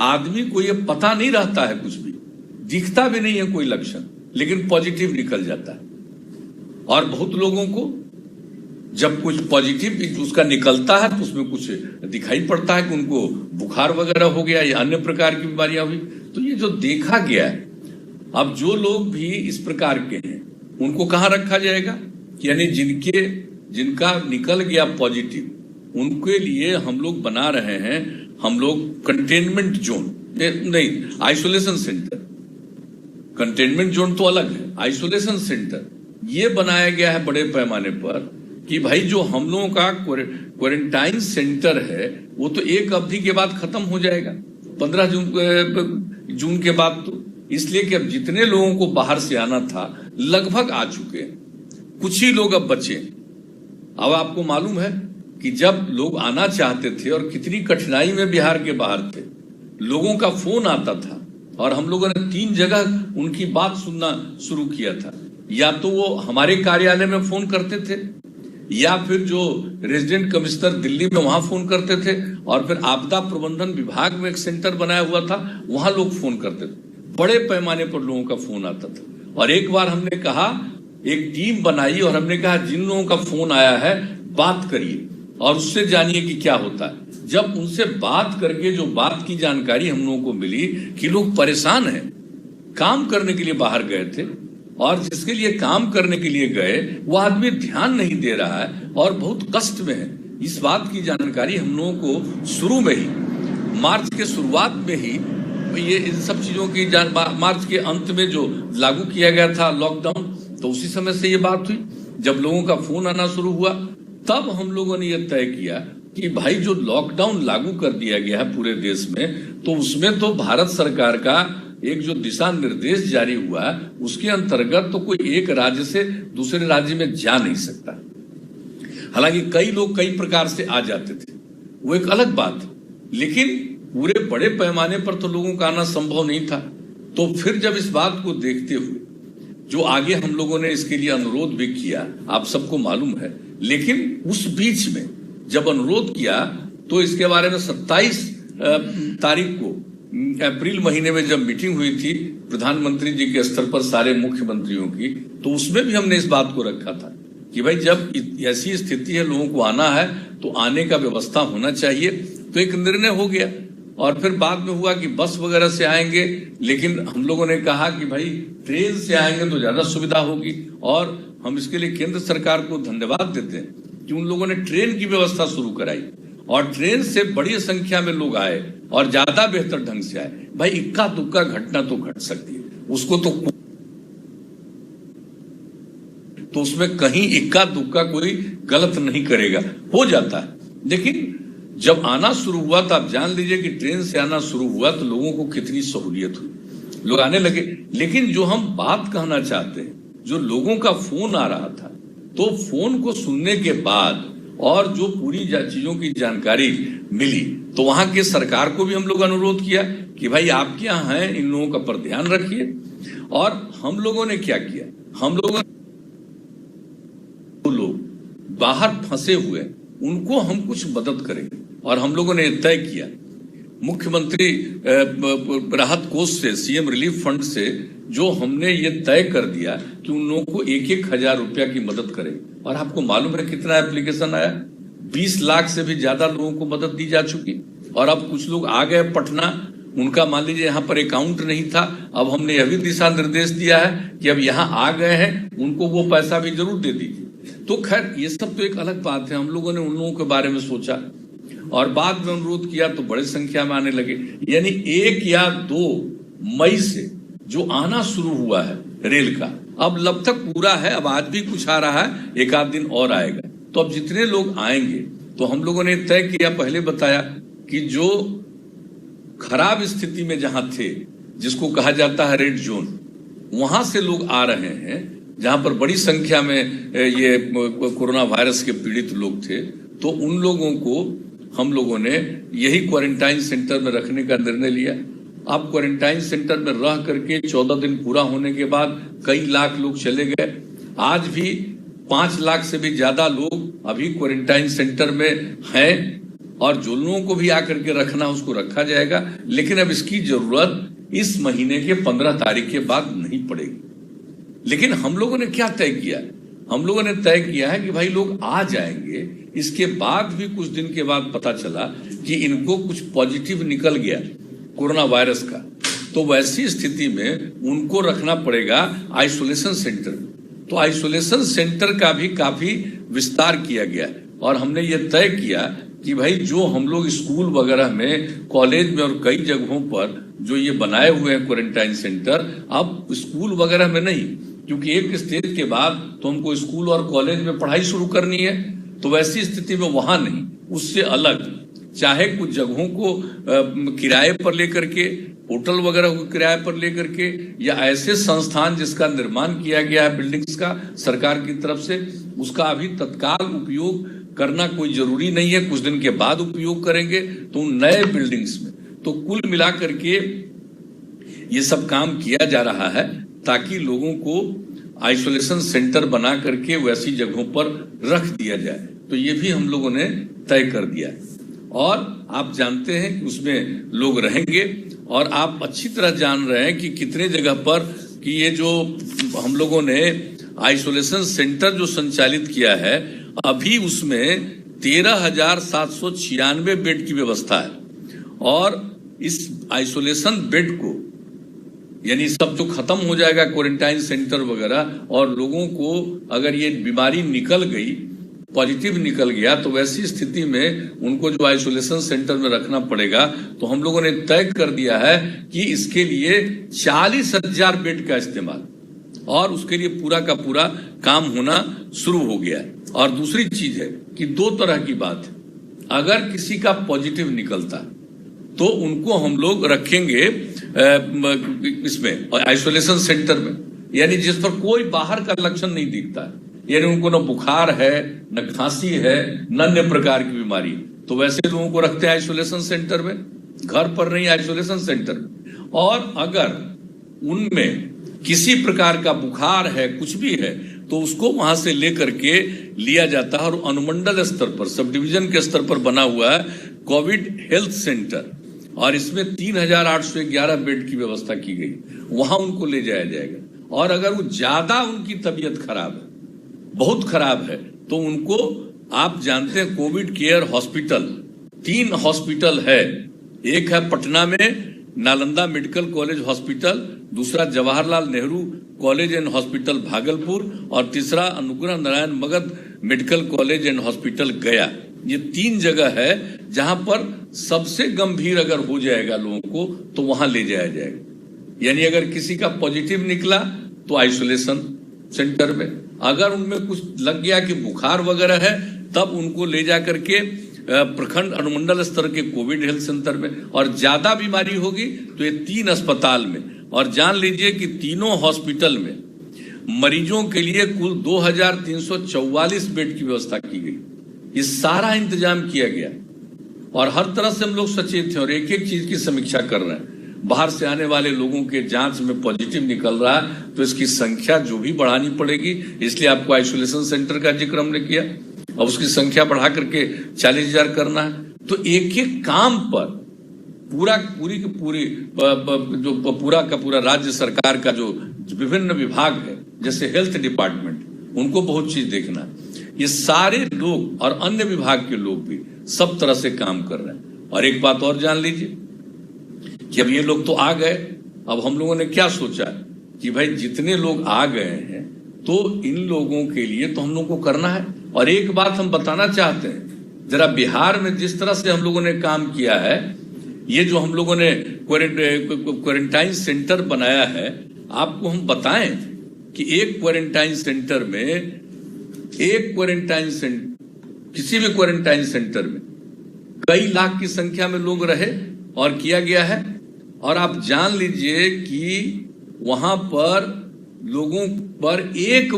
आदमी को ये पता नहीं रहता है, कुछ भी दिखता भी नहीं है कोई लक्षण, लेकिन पॉजिटिव निकल जाता है। और बहुत लोगों को जब कुछ पॉजिटिव उसका निकलता है तो उसमें कुछ दिखाई पड़ता है कि उनको बुखार वगैरह हो गया या अन्य प्रकार की बीमारियां हुई। तो ये जो देखा गया है, अब जो लोग भी इस प्रकार के हैं उनको कहां रखा जाएगा? यानी जिनका निकल गया पॉजिटिव, उनके लिए हम लोग बना रहे हैं, हम लोग कंटेनमेंट जोन नहीं, आइसोलेशन सेंटर। कंटेनमेंट जोन तो अलग है, आइसोलेशन सेंटर ये बनाया गया है बड़े पैमाने पर कि भाई जो हम लोगों का क्वारंटाइन सेंटर है वो तो एक अवधि के बाद खत्म हो जाएगा, 15 जून के बाद। तो इसलिए कि अब जितने लोगों को बाहर से आना था लगभग आ चुके हैं, कुछ ही लोग अब बचे। अब आपको मालूम है कि जब लोग आना चाहते थे और कितनी कठिनाई में बिहार के बाहर थे, लोगों का फोन आता था और हम लोगों ने 3 जगह उनकी बात सुनना शुरू किया था। या तो वो हमारे कार्यालय में फोन करते थे या फिर जो रेजिडेंट कमिश्नर दिल्ली में वहां फोन करते थे, और फिर आपदा प्रबंधन विभाग में एक सेंटर बनाया हुआ था वहां लोग फोन करते थे। बड़े पैमाने पर लोगों का फोन आता था। और एक बार हमने कहा, एक टीम बनाई और हमने कहा जिन लोगों का फोन आया है बात करिए और उससे जानिए कि क्या होता है। जब उनसे बात करके जो बात की जानकारी हम लोगों को मिली कि लोग परेशान हैं, काम करने के लिए बाहर गए थे और जिसके लिए काम करने के लिए गए वो आदमी ध्यान नहीं दे रहा है और बहुत कष्ट में है। इस बात की जानकारी हम लोगों को शुरू में ही, मार्च के शुरुआत में ही ये इन सब चीजों की मार्च के अंत में जो लागू किया गया था लॉकडाउन, तो उसी समय से ये बात हुई। जब लोगों का फोन आना शुरू हुआ तब हम लोगों ने ये तय किया कि भाई जो लॉकडाउन लागू कर दिया गया है पूरे देश में, तो उसमें तो भारत सरकार का एक जो दिशा निर्देश जारी हुआ उसके अंतर्गत तो कोई एक राज्य से दूसरे राज्य में जा नहीं सकता। हालांकि कई लोग कई प्रकार से आ जाते थे, वो एक अलग बात, लेकिन पूरे बड़े पैमाने पर तो लोगों का आना संभव नहीं था। तो फिर जब इस बात को देखते हुए जो आगे हम लोगों ने इसके लिए अनुरोध भी किया, आप सबको मालूम है, लेकिन उस बीच में जब अनुरोध किया तो इसके बारे में 27 तारीख को अप्रैल महीने में जब मीटिंग हुई थी प्रधानमंत्री जी के स्तर पर सारे मुख्यमंत्रियों की, तो उसमें भी हमने इस बात को रखा था कि भाई जब ऐसी स्थिति है, लोगों को आना है तो आने का व्यवस्था होना चाहिए। तो एक निर्णय हो गया और फिर बाद में हुआ कि बस वगैरह से आएंगे, लेकिन हम लोगों ने कहा कि भाई ट्रेन से आएंगे तो ज्यादा सुविधा होगी, और हम इसके लिए केंद्र सरकार को धन्यवाद देते हैं कि उन लोगों ने ट्रेन की व्यवस्था शुरू कराई और ट्रेन से बड़ी संख्या में लोग आए और ज्यादा बेहतर ढंग से आए। भाई इक्का दुक्का घटना तो घट सकती है, उसको तो उसमें कहीं इक्का दुक्का कोई गलत नहीं करेगा, हो जाता है। लेकिन जब आना शुरू हुआ तो आप जान लीजिए कि ट्रेन से आना शुरू हुआ तो लोगों को कितनी सहूलियत हुई, लोग आने लगे। लेकिन जो हम बात कहना चाहते हैं, जो लोगों का फोन आ रहा था, तो फोन को सुनने के बाद और जो पूरी चीजों की जानकारी मिली, तो वहां के सरकार को भी हम लोग अनुरोध किया कि भाई आपके यहाँ हैं, इन लोगों का पर ध्यान रखिए। और हम लोगों ने क्या किया, हम लोगों लोग बाहर फंसे हुए उनको हम कुछ मदद करेंगे, और हम लोगों ने तय किया मुख्यमंत्री राहत कोष से, सीएम रिलीफ फंड से, जो हमने ये तय कर दिया कि उन लोगों को 1,000 रुपया की मदद करें। और आपको मालूम है कितना एप्लीकेशन आया, 20 लाख से भी ज्यादा लोगों को मदद दी जा चुकी। और अब कुछ लोग आ गए पटना, उनका मान लीजिए यहाँ पर अकाउंट नहीं था, अब हमने यह भी दिशा निर्देश दिया है कि अब यहाँ आ गए हैं, उनको वो पैसा भी जरूर दे दीजिए। तो खैर ये सब तो एक अलग बात है, हम लोगों ने उन लोगों के बारे में सोचा और बाद में अनुरोध किया तो बड़ी संख्या में आने लगे। यानी 1 या 2 मई से जो आना शुरू हुआ है रेल का, अब लब तक पूरा है, अब आज भी कुछ आ रहा है, एक आध दिन और आएगा। तो अब जितने लोग आएंगे, तो हम लोगों ने तय किया, पहले बताया कि जो खराब स्थिति में जहां थे, जिसको कहा जाता है रेड जोन, वहां से लोग आ रहे हैं, जहां पर बड़ी संख्या में ये कोरोना वायरस के पीड़ित लोग थे, तो उन लोगों को हम लोगों ने यही क्वारंटाइन सेंटर में रखने का निर्णय लिया। अब क्वारंटाइन सेंटर में रह करके 14 दिन पूरा होने के बाद कई लाख लोग चले गए। आज भी 5 लाख से भी ज्यादा लोग अभी क्वारंटाइन सेंटर में हैं, और जो लोगों को भी आकर के रखना उसको रखा जाएगा। लेकिन अब इसकी जरूरत इस महीने के 15 तारीख के बाद नहीं पड़ेगी। लेकिन हम लोगों ने क्या तय किया, हम लोगों ने तय किया है कि भाई लोग आ जाएंगे, इसके बाद भी कुछ दिन के बाद पता चला कि इनको कुछ पॉजिटिव निकल गया कोरोना वायरस का, तो वैसी स्थिति में उनको रखना पड़ेगा आइसोलेशन सेंटर में। तो आइसोलेशन सेंटर का भी काफी विस्तार किया गया, और हमने ये तय किया कि भाई जो हम लोग स्कूल वगैरह में, कॉलेज में और कई जगहों पर जो ये बनाए हुए हैं क्वारंटाइन सेंटर, अब स्कूल वगैरह में नहीं, क्योंकि एक स्टेज के बाद तो हमको स्कूल और कॉलेज में पढ़ाई शुरू करनी है, तो वैसी स्थिति में वहां नहीं, उससे अलग, चाहे कुछ जगहों को किराए पर लेकर के, होटल वगैरह को किराए पर लेकर के, या ऐसे संस्थान जिसका निर्माण किया गया है बिल्डिंग्स का सरकार की तरफ से, उसका अभी तत्काल उपयोग करना कोई जरूरी नहीं है, कुछ दिन के बाद उपयोग करेंगे, तो नए बिल्डिंग्स में। तो कुल मिलाकर के ये सब काम किया जा रहा है ताकि लोगों को आइसोलेशन सेंटर बना करके वैसी जगहों पर रख दिया जाए। तो ये भी हम लोगों ने तय कर दिया है, और आप जानते हैं कि उसमें लोग रहेंगे, और आप अच्छी तरह जान रहे हैं कि कितने जगह पर कि ये जो हम लोगों ने आइसोलेशन सेंटर जो संचालित किया है, अभी उसमें 13,796 बेड की व्यवस्था है। और इस आइसोलेशन बेड को, यानी सब जो खत्म हो जाएगा क्वारंटाइन सेंटर वगैरह, और लोगों को अगर ये बीमारी निकल गई पॉजिटिव निकल गया तो वैसी स्थिति में उनको जो आइसोलेशन सेंटर में रखना पड़ेगा, तो हम लोगों ने तय कर दिया है कि इसके लिए 40,000 बेड का इस्तेमाल, और उसके लिए पूरा का पूरा काम होना शुरू हो गया है। और दूसरी चीज है कि 2 तरह की बात है, अगर किसी का पॉजिटिव निकलता तो उनको हम लोग रखेंगे इसमें आइसोलेशन सेंटर में, यानी जिस पर कोई बाहर का लक्षण नहीं दिखता है, यानी उनको न बुखार है, न खांसी है, न अन्य प्रकार की बीमारी, तो वैसे लोगों को रखते हैं आइसोलेशन सेंटर में, घर पर नहीं आइसोलेशन सेंटर में। और अगर उनमें किसी प्रकार का बुखार है, कुछ भी है, तो उसको वहां से लेकर के लिया जाता है और अनुमंडल स्तर पर, सब डिवीजन के स्तर पर बना हुआ है कोविड हेल्थ सेंटर, और इसमें 3,811 बेड की व्यवस्था की गई, वहां उनको ले जाया जाएगा। और अगर वो ज्यादा उनकी तबीयत खराब है, बहुत खराब है, तो उनको आप जानते हैं कोविड केयर हॉस्पिटल 3 हॉस्पिटल है, एक है पटना में नालंदा मेडिकल कॉलेज हॉस्पिटल, दूसरा Jawaharlal Nehru college and hospital Bhagalpur, और तीसरा Anugrah Narayan Magadh medical college and hospital गया। ये 3 जगह है जहां पर सबसे गंभीर अगर हो जाएगा लोगों को तो वहां ले जाया जाएगा। यानी अगर किसी का पॉजिटिव निकला तो आइसोलेशन सेंटर में, अगर उनमें कुछ लग गया कि बुखार वगैरह है तब उनको ले जा करके प्रखंड अनुमंडल स्तर के कोविड हेल्थ सेंटर में, और ज्यादा बीमारी होगी तो ये 3 अस्पताल में। और जान लीजिए कि तीनों हॉस्पिटल में मरीजों के लिए कुल 2,344 बेड की व्यवस्था की गई। ये सारा इंतजाम किया गया और हर तरह से हम लोग सचेत थे और एक एक चीज की समीक्षा कर रहे हैं। बाहर से आने वाले लोगों के जांच में पॉजिटिव निकल रहा है तो इसकी संख्या जो भी बढ़ानी पड़ेगी, इसलिए आपको आइसोलेशन सेंटर का जिक्र हमने किया, अब उसकी संख्या बढ़ा करके 40,000 करना है। तो एक एक काम पर पूरा का पूरा राज्य सरकार का जो विभिन्न विभाग है, जैसे हेल्थ डिपार्टमेंट, उनको बहुत चीज देखना है। ये सारे लोग और अन्य विभाग के लोग भी सब तरह से काम कर रहे हैं। और एक बात और जान लीजिए कि अब ये लोग तो आ गए, अब हम लोगों ने क्या सोचा कि भाई जितने लोग आ गए हैं तो इन लोगों के लिए तो हम लोगों को करना है। और एक बात हम बताना चाहते हैं, जरा बिहार में जिस तरह से हम लोगों ने काम किया है, ये जो हम लोगों ने क्वारंटाइन सेंटर बनाया है, आपको हम बताएं कि एक क्वारंटाइन सेंटर में किसी भी क्वारंटाइन सेंटर में कई लाख की संख्या में लोग रहे और किया गया है। और आप जान लीजिए कि वहां पर लोगों पर एक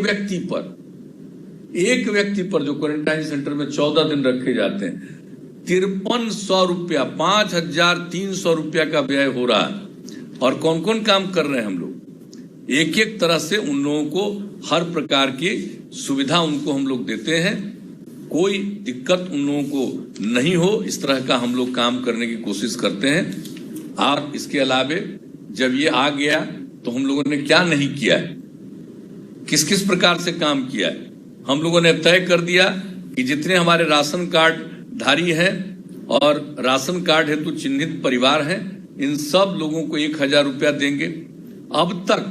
व्यक्ति पर जो क्वारंटाइन सेंटर में 14 दिन रखे जाते हैं, 5300 रुपया, 5,300 रुपया का व्यय हो रहा है। और कौन कौन काम कर रहे हैं हम लोग, एक एक तरह से उन लोगों को हर प्रकार की सुविधा उनको हम लोग देते हैं, कोई दिक्कत उन लोगों को नहीं हो, इस तरह का हम लोग काम करने की कोशिश करते हैं। और इसके अलावे जब ये आ गया तो हम लोगों ने क्या नहीं किया है, किस किस प्रकार से काम किया है। हम लोगों ने तय कर दिया कि जितने हमारे राशन कार्ड धारी हैं और राशन कार्ड हेतु चिन्हित परिवार हैं, इन सब लोगों को 1,000 रुपया देंगे। अब तक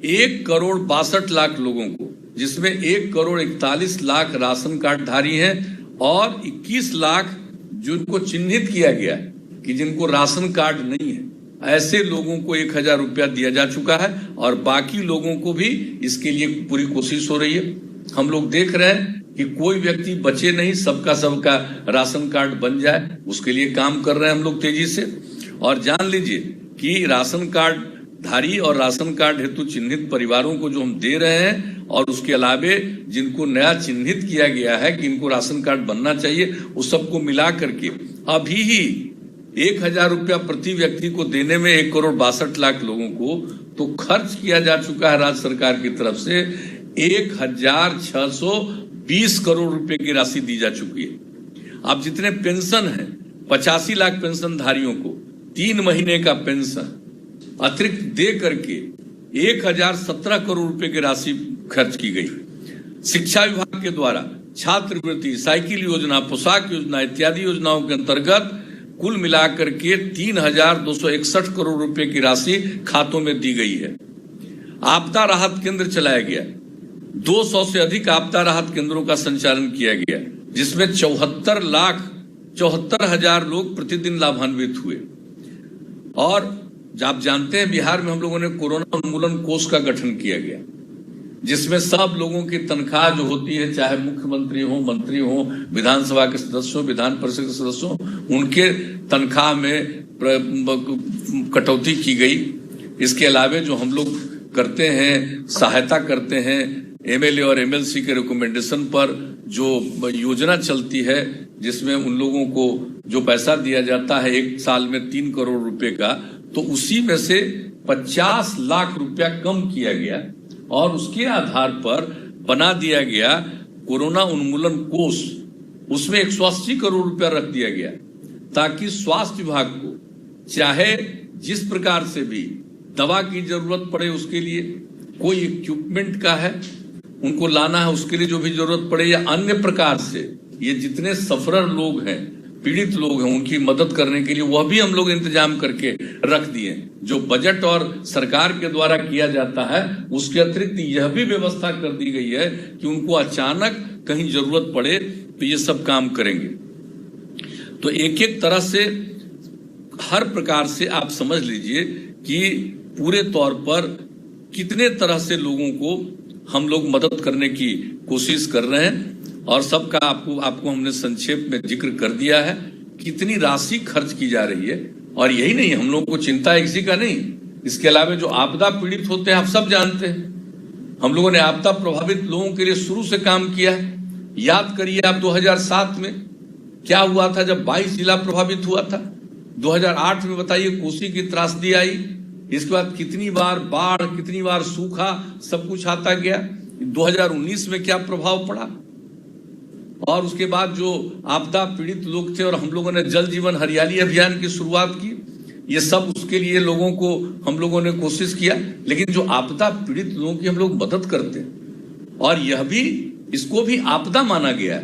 1,62,00,000 लोगों को, जिसमें 1,41,00,000 राशन कार्ड धारी हैं और 21 लाख जिनको चिन्हित किया गया है कि जिनको राशन कार्ड नहीं है, ऐसे लोगों को 1,000 रुपया दिया जा चुका है। और बाकी लोगों को भी इसके लिए पूरी कोशिश हो रही है। हम लोग देख रहे हैं कि कोई व्यक्ति बचे नहीं, सबका राशन कार्ड बन जाए, उसके लिए काम कर रहे हैं हम लोग तेजी से। और जान लीजिए कि राशन कार्ड धारी और राशन कार्ड हेतु चिन्हित परिवारों को जो हम दे रहे हैं, और उसके अलावे जिनको नया चिन्हित किया गया है कि इनको राशन कार्ड बनना चाहिए, उस सबको मिला करके अभी ही 1,000 रुपया प्रति व्यक्ति को देने में 1,62,00,000 लोगों को तो खर्च किया जा चुका है राज्य सरकार की तरफ से 1,620 करोड़ रुपए की राशि दी जा चुकी है। अब जितने पेंशन है, 85 लाख पेंशन धारियों को 3 महीने का पेंशन अतिरिक्त दे करके 1,017 करोड़ रुपए की राशि खर्च की गई। शिक्षा विभाग के द्वारा छात्रवृत्ति, साइकिल योजना, पोशाक योजना इत्यादि योजनाओं के अंतर्गत कुल मिलाकर के 3,261 करोड़ रुपए की राशि खातों में दी गई है। आपदा राहत केंद्र चलाया गया, 200 से अधिक आपदा राहत केंद्रों का संचालन किया गया, जिसमें 74,74,000 लोग प्रतिदिन लाभान्वित हुए। और आप जानते हैं बिहार में हम लोगों ने कोरोना उन्मूलन कोष का गठन किया गया, जिसमें सब लोगों की तनख्वाह जो होती है, चाहे मुख्यमंत्री हो, मंत्री हो, विधानसभा के सदस्य हो, विधान परिषद के सदस्य हो, उनके तनख्वाह में कटौती की गई। इसके अलावा जो हम लोग करते हैं, सहायता करते हैं, एमएलए और एमएलसी के रिकमेंडेशन पर जो योजना चलती है, जिसमें उन लोगों को जो पैसा दिया जाता है 1 साल में 3 करोड़ रुपए का, तो उसी में से 50 लाख रुपया कम किया गया और उसके आधार पर बना दिया गया कोरोना उन्मूलन कोष। उसमें 180 करोड़ रुपया रख दिया गया, ताकि स्वास्थ्य विभाग को चाहे जिस प्रकार से भी दवा की जरूरत पड़े, उसके लिए कोई इक्विपमेंट का है उनको लाना है, उसके लिए जो भी जरूरत पड़े, या अन्य प्रकार से ये जितने सफरर लोग हैं, पीड़ित लोग हैं, उनकी मदद करने के लिए वह भी हम लोग इंतजाम करके रख दिए। जो बजट और सरकार के द्वारा किया जाता है, उसके अतिरिक्त यह भी व्यवस्था कर दी गई है कि उनको अचानक कहीं जरूरत पड़े तो ये सब काम करेंगे। तो एक एक तरह से हर प्रकार से आप समझ लीजिए कि पूरे तौर पर कितने तरह से लोगों को हम लोग मदद करने की कोशिश कर रहे हैं, और सबका आपको हमने संक्षेप में जिक्र कर दिया है कितनी राशि खर्च की जा रही है। और यही नहीं, हम लोग को चिंता है किसी का नहीं, इसके अलावा जो आपदा पीड़ित होते हैं आप सब जानते हैं, हम लोगों ने आपदा प्रभावित लोगों के लिए शुरू से काम किया है। याद करिए आप 2007 में क्या हुआ था जब 22 जिला प्रभावित हुआ था। 2008 में बताइए कोसी की त्रासदी आई, इसके बाद कितनी बार बाढ़, कितनी बार सूखा, सब कुछ आता गया। 2019 में क्या प्रभाव पड़ा, और उसके बाद जो आपदा पीड़ित लोग थे और हम लोगों ने जल जीवन हरियाली अभियान की शुरुआत की, ये सब उसके लिए लोगों को हम लोगों ने कोशिश किया। लेकिन जो आपदा पीड़ित लोगों की हम लोग मदद करते हैं और यह भी, इसको भी आपदा माना गया है,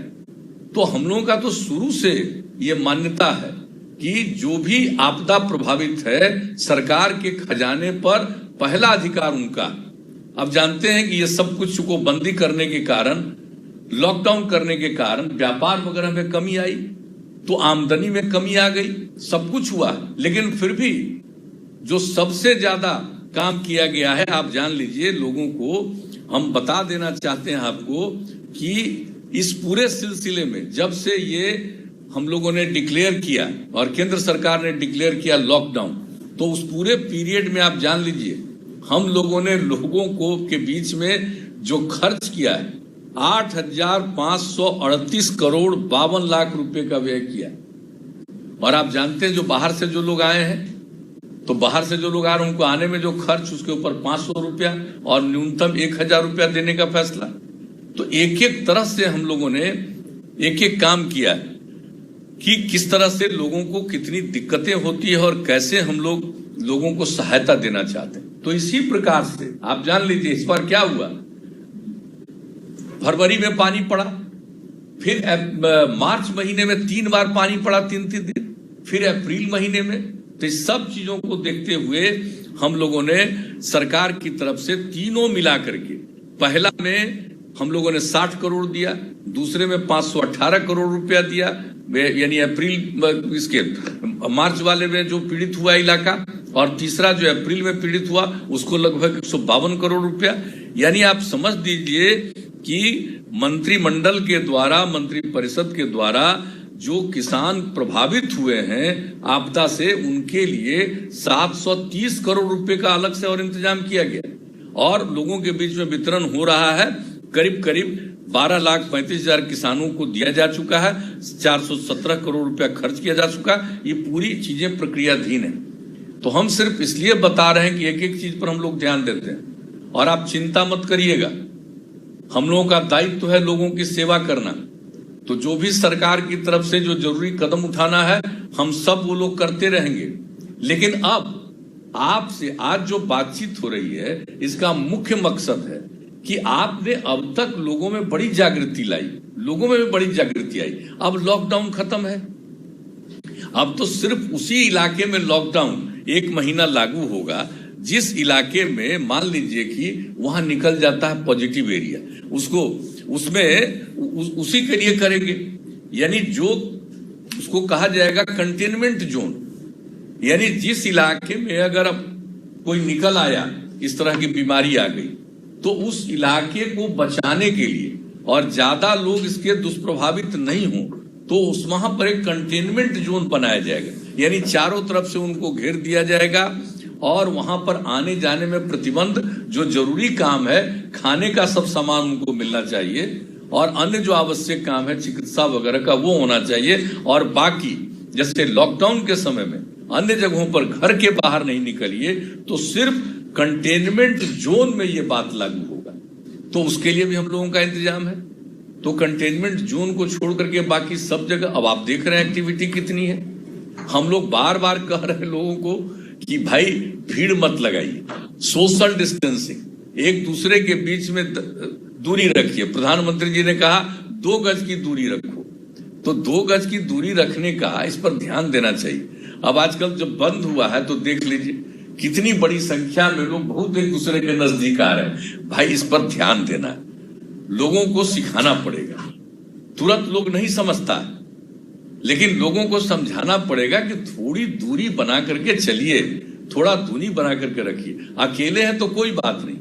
तो हम लोगों का तो शुरू से ये मान्यता है कि जो भी आपदा प्रभावित है, सरकार के खजाने पर पहला अधिकार उनका। अब जानते हैं कि ये सब कुछ को बंदी करने के कारण, लॉकडाउन करने के कारण व्यापार वगैरह में कमी आई, तो आमदनी में कमी आ गई, सब कुछ हुआ, लेकिन फिर भी जो सबसे ज्यादा काम किया गया है, आप जान लीजिए, लोगों को हम बता देना चाहते हैं आपको कि इस पूरे सिलसिले में जब से ये हम लोगों ने डिक्लेयर किया और केंद्र सरकार ने डिक्लेयर किया लॉकडाउन, तो उस पूरे पीरियड में आप जान लीजिए हम लोगों ने लोगों को के बीच में जो खर्च किया है 8,538 करोड़ 52 लाख रुपए का व्यय किया। और आप जानते हैं जो बाहर से जो लोग आए हैं, तो बाहर से जो लोग आ रहे हैं उनको आने में जो खर्च, उसके ऊपर 500 रुपया और न्यूनतम 1,000 रुपया देने का फैसला। तो एक एक तरह से हम लोगों ने एक एक काम किया है कि किस तरह से लोगों को कितनी दिक्कतें होती है और कैसे हम लोग लोगों को सहायता देना चाहते हैं। तो इसी प्रकार से आप जान लीजिए इस बार क्या हुआ, फरवरी में पानी पड़ा, फिर मार्च महीने में 3 बार पानी पड़ा 3-3 दिन, फिर अप्रैल महीने में। तो इस सब चीजों को देखते हुए हम लोगों ने सरकार की तरफ से तीनों मिला करके, पहला में हम लोगों ने 60 करोड़ दिया, दूसरे में 518 करोड़ रुपया दिया, यानी अप्रैल इसके मार्च वाले में जो पीड़ित हुआ इलाका, और तीसरा जो अप्रैल में पीड़ित हुआ उसको लगभग 152 करोड़ रुपया। यानी आप समझ दीजिए कि मंत्रिमंडल के द्वारा, मंत्री परिषद के द्वारा जो किसान प्रभावित हुए हैं आपदा से, उनके लिए 730 करोड़ रुपए का अलग से और इंतजाम किया गया, और लोगों के बीच में वितरण हो रहा है। करीब करीब 12,35,000 किसानों को दिया जा चुका है, 417 करोड़ रुपया खर्च किया जा चुका है। ये पूरी चीजें प्रक्रियाधीन है। तो हम सिर्फ इसलिए बता रहे हैं कि एक एक चीज पर हम लोग ध्यान देते हैं, और आप चिंता मत करिएगा, हम लोगों का दायित्व तो है लोगों की सेवा करना। तो जो भी सरकार की तरफ से जो जरूरी कदम उठाना है हम सब वो लोग करते रहेंगे। लेकिन अब आपसे आज जो बातचीत हो रही है, इसका मुख्य मकसद है कि आपने अब तक लोगों में बड़ी जागृति लाई, लोगों में भी बड़ी जागृति आई। अब लॉकडाउन खत्म है, अब तो सिर्फ उसी इलाके में लॉकडाउन 1 महीना लागू होगा जिस इलाके में मान लीजिए कि वहां निकल जाता है पॉजिटिव एरिया, उसको उसी के लिए करेंगे, यानी जो उसको कहा जाएगा कंटेनमेंट जोन। यानी जिस इलाके में अगर अब कोई निकल आया, इस तरह की बीमारी आ गई, तो उस इलाके को बचाने के लिए और ज्यादा लोग इसके दुष्प्रभावित नहीं हो, तो उस वहां पर एक कंटेनमेंट जोन बनाया जाएगा, यानी चारों तरफ से उनको घेर दिया जाएगा और वहां पर आने जाने में प्रतिबंध, जो जरूरी काम है, खाने का सब सामान उनको मिलना चाहिए और अन्य जो आवश्यक काम है चिकित्सा वगैरह का वो होना चाहिए। और बाकी जैसे लॉकडाउन के समय में अन्य जगहों पर घर के बाहर नहीं निकलिए, तो सिर्फ कंटेनमेंट जोन में ये बात लागू होगा। तो उसके लिए भी हम लोगों का इंतजाम है। तो कंटेनमेंट जोन को छोड़ करके बाकी सब जगह, अब आप देख रहे हैं एक्टिविटी कितनी है। हम लोग बार बार कह रहे हैं लोगों को कि भाई भीड़ मत लगाइए, सोशल डिस्टेंसिंग, एक दूसरे के बीच में दूरी रखिए। प्रधानमंत्री जी ने कहा 2 गज की दूरी रखो, तो 2 गज की दूरी रखने का इस पर ध्यान देना चाहिए। अब आजकल जब बंद हुआ है तो देख लीजिए कितनी बड़ी संख्या में लोग बहुत एक दूसरे के नजदीक आ रहे हैं। भाई इस पर ध्यान देना है, लोगों को सिखाना पड़ेगा। तुरंत लोग नहीं समझता, लेकिन लोगों को समझाना पड़ेगा कि थोड़ी दूरी बना करके चलिए, थोड़ा दूरी बना करके रखिए। अकेले हैं तो कोई बात नहीं,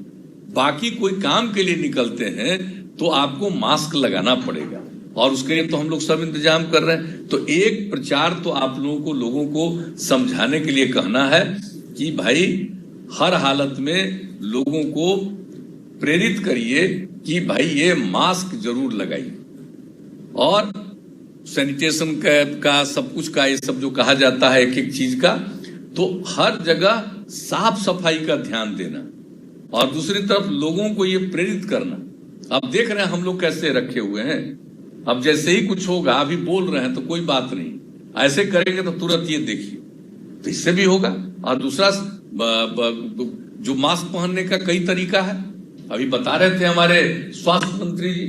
बाकी कोई काम के लिए निकलते हैं तो आपको मास्क लगाना पड़ेगा, और उसके लिए तो हम लोग सब इंतजाम कर रहे हैं। तो एक प्रचार तो आप लोगों को समझाने के लिए कहना है कि भाई हर हालत में लोगों को प्रेरित करिए कि भाई ये मास्क जरूर लगाइए, और सैनिटेशन का सब कुछ का ये सब जो कहा जाता है एक एक चीज का, तो हर जगह साफ सफाई का ध्यान देना, और दूसरी तरफ लोगों को ये प्रेरित करना। अब देख रहे हैं हम लोग कैसे रखे हुए हैं। अब जैसे ही कुछ होगा, अभी बोल रहे हैं तो कोई बात नहीं, ऐसे करेंगे तो तुरंत ये देखिए, तो इससे भी होगा। और दूसरा जो मास्क पहनने का कई तरीका है, अभी बता रहे थे हमारे स्वास्थ्य मंत्री जी,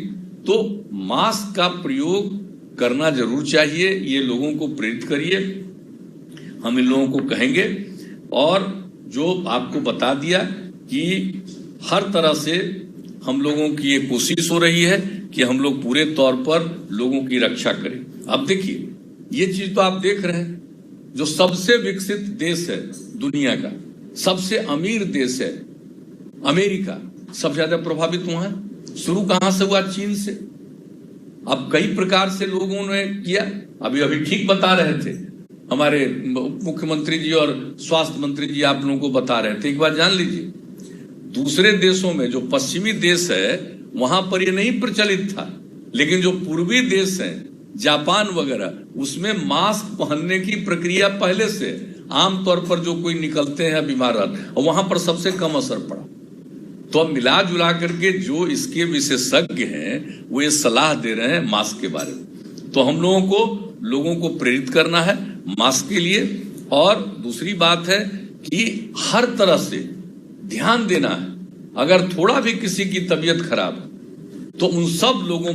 तो मास्क का प्रयोग करना जरूर चाहिए। ये लोगों को प्रेरित करिए, हम इन लोगों को कहेंगे। और जो आपको बता दिया कि हर तरह से हम लोगों की ये कोशिश हो रही है कि हम लोग पूरे तौर पर लोगों की रक्षा करें। अब देखिए ये चीज तो आप देख रहे हैं, जो सबसे विकसित देश है दुनिया का, सबसे अमीर देश है अमेरिका, सबसे ज्यादा प्रभावित वहां है। शुरू कहां से हुआ? चीन से। अब कई प्रकार से लोगों ने किया। अभी ठीक बता रहे थे हमारे मुख्यमंत्री जी और स्वास्थ्य मंत्री जी, आप लोगों को बता रहे थे। एक बात जान लीजिए, दूसरे देशों में जो पश्चिमी देश है वहां पर ये नहीं प्रचलित था, लेकिन जो पूर्वी देश हैं जापान वगैरह, उसमें मास्क पहनने की प्रक्रिया पहले से, आमतौर पर जो कोई निकलते हैं बीमार, और वहां पर सबसे कम असर पड़ा। तो अब मिला जुला करके जो इसके विशेषज्ञ हैं वो ये सलाह दे रहे हैं मास्क के बारे में। तो हम लोगों को प्रेरित करना है मास्क के लिए। और दूसरी बात है कि हर तरह से ध्यान देना है, अगर थोड़ा भी किसी की तबीयत खराब है तो उन सब लोगों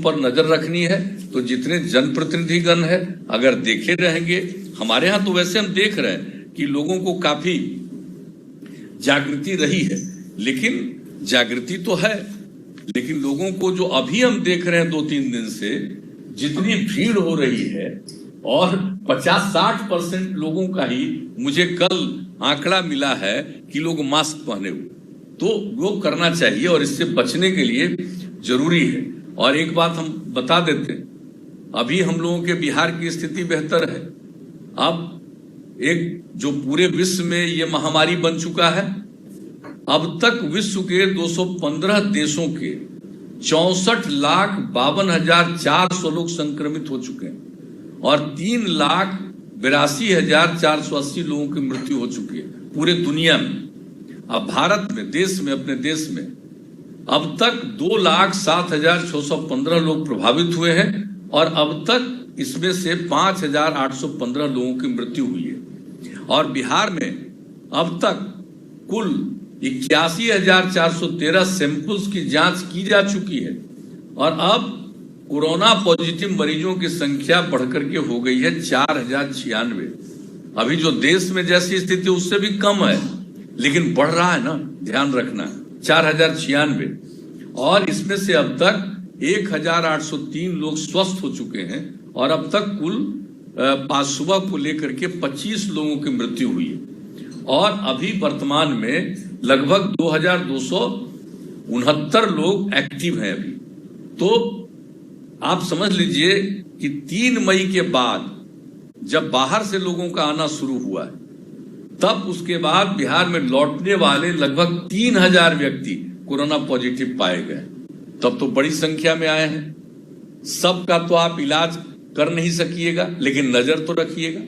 पर नजर रखनी है। तो जितने जनप्रतिनिधिगण है अगर देखे रहेंगे, हमारे यहाँ तो वैसे हम देख रहे हैं कि लोगों को काफी जागृति रही है, लेकिन जागृति तो है, लेकिन लोगों को जो अभी हम देख रहे हैं 2-3 दिन से जितनी भीड़ हो रही है, और 50-60% लोगों का ही मुझे कल आंकड़ा मिला है कि लोग मास्क पहने हुए, तो वो करना चाहिए और इससे बचने के लिए जरूरी है। और एक बात हम बता देते हैं, अभी हम लोगों के बिहार की स्थिति बेहतर है। अब एक जो पूरे विश्व में ये महामारी बन चुका है, अब तक विश्व के 215 देशों के 64,52,400 लोग संक्रमित हो चुके हैं और 3,82,480 लोगों की मृत्यु हो चुकी है पूरे दुनिया में। अब भारत में, अपने देश में अब तक 2,07,615 लोग प्रभावित हुए हैं और अब तक इसमें से 5,815 लोगों की मृत्यु हुई है। और बिहार में अब तक कुल 81,413 सैंपल्स की जांच की जा चुकी है और अब कोरोना पॉजिटिव मरीजों की संख्या बढ़कर के हो गई है 4,096। अभी जो देश में जैसी स्थिति उससे भी कम है, लेकिन बढ़ रहा है ना, ध्यान रखना, 4096, और इसमें से अब तक 1803 लोग स्वस्थ हो चुके हैं और अब तक कुल आज सुबह को लेकर के 25 लोगों की मृत्यु हुई है और अभी वर्तमान में लगभग 2269 लोग एक्टिव हैं अभी। तो आप समझ लीजिए कि 3 मई के बाद जब बाहर से लोगों का आना शुरू हुआ है, तब उसके बाद बिहार में लौटने वाले लगभग 3000 व्यक्ति कोरोना पॉजिटिव पाए गए। तब तो बड़ी संख्या में आए हैं। सबका तो आप इलाज कर नहीं सकिएगा, लेकिन नजर तो रखिएगा।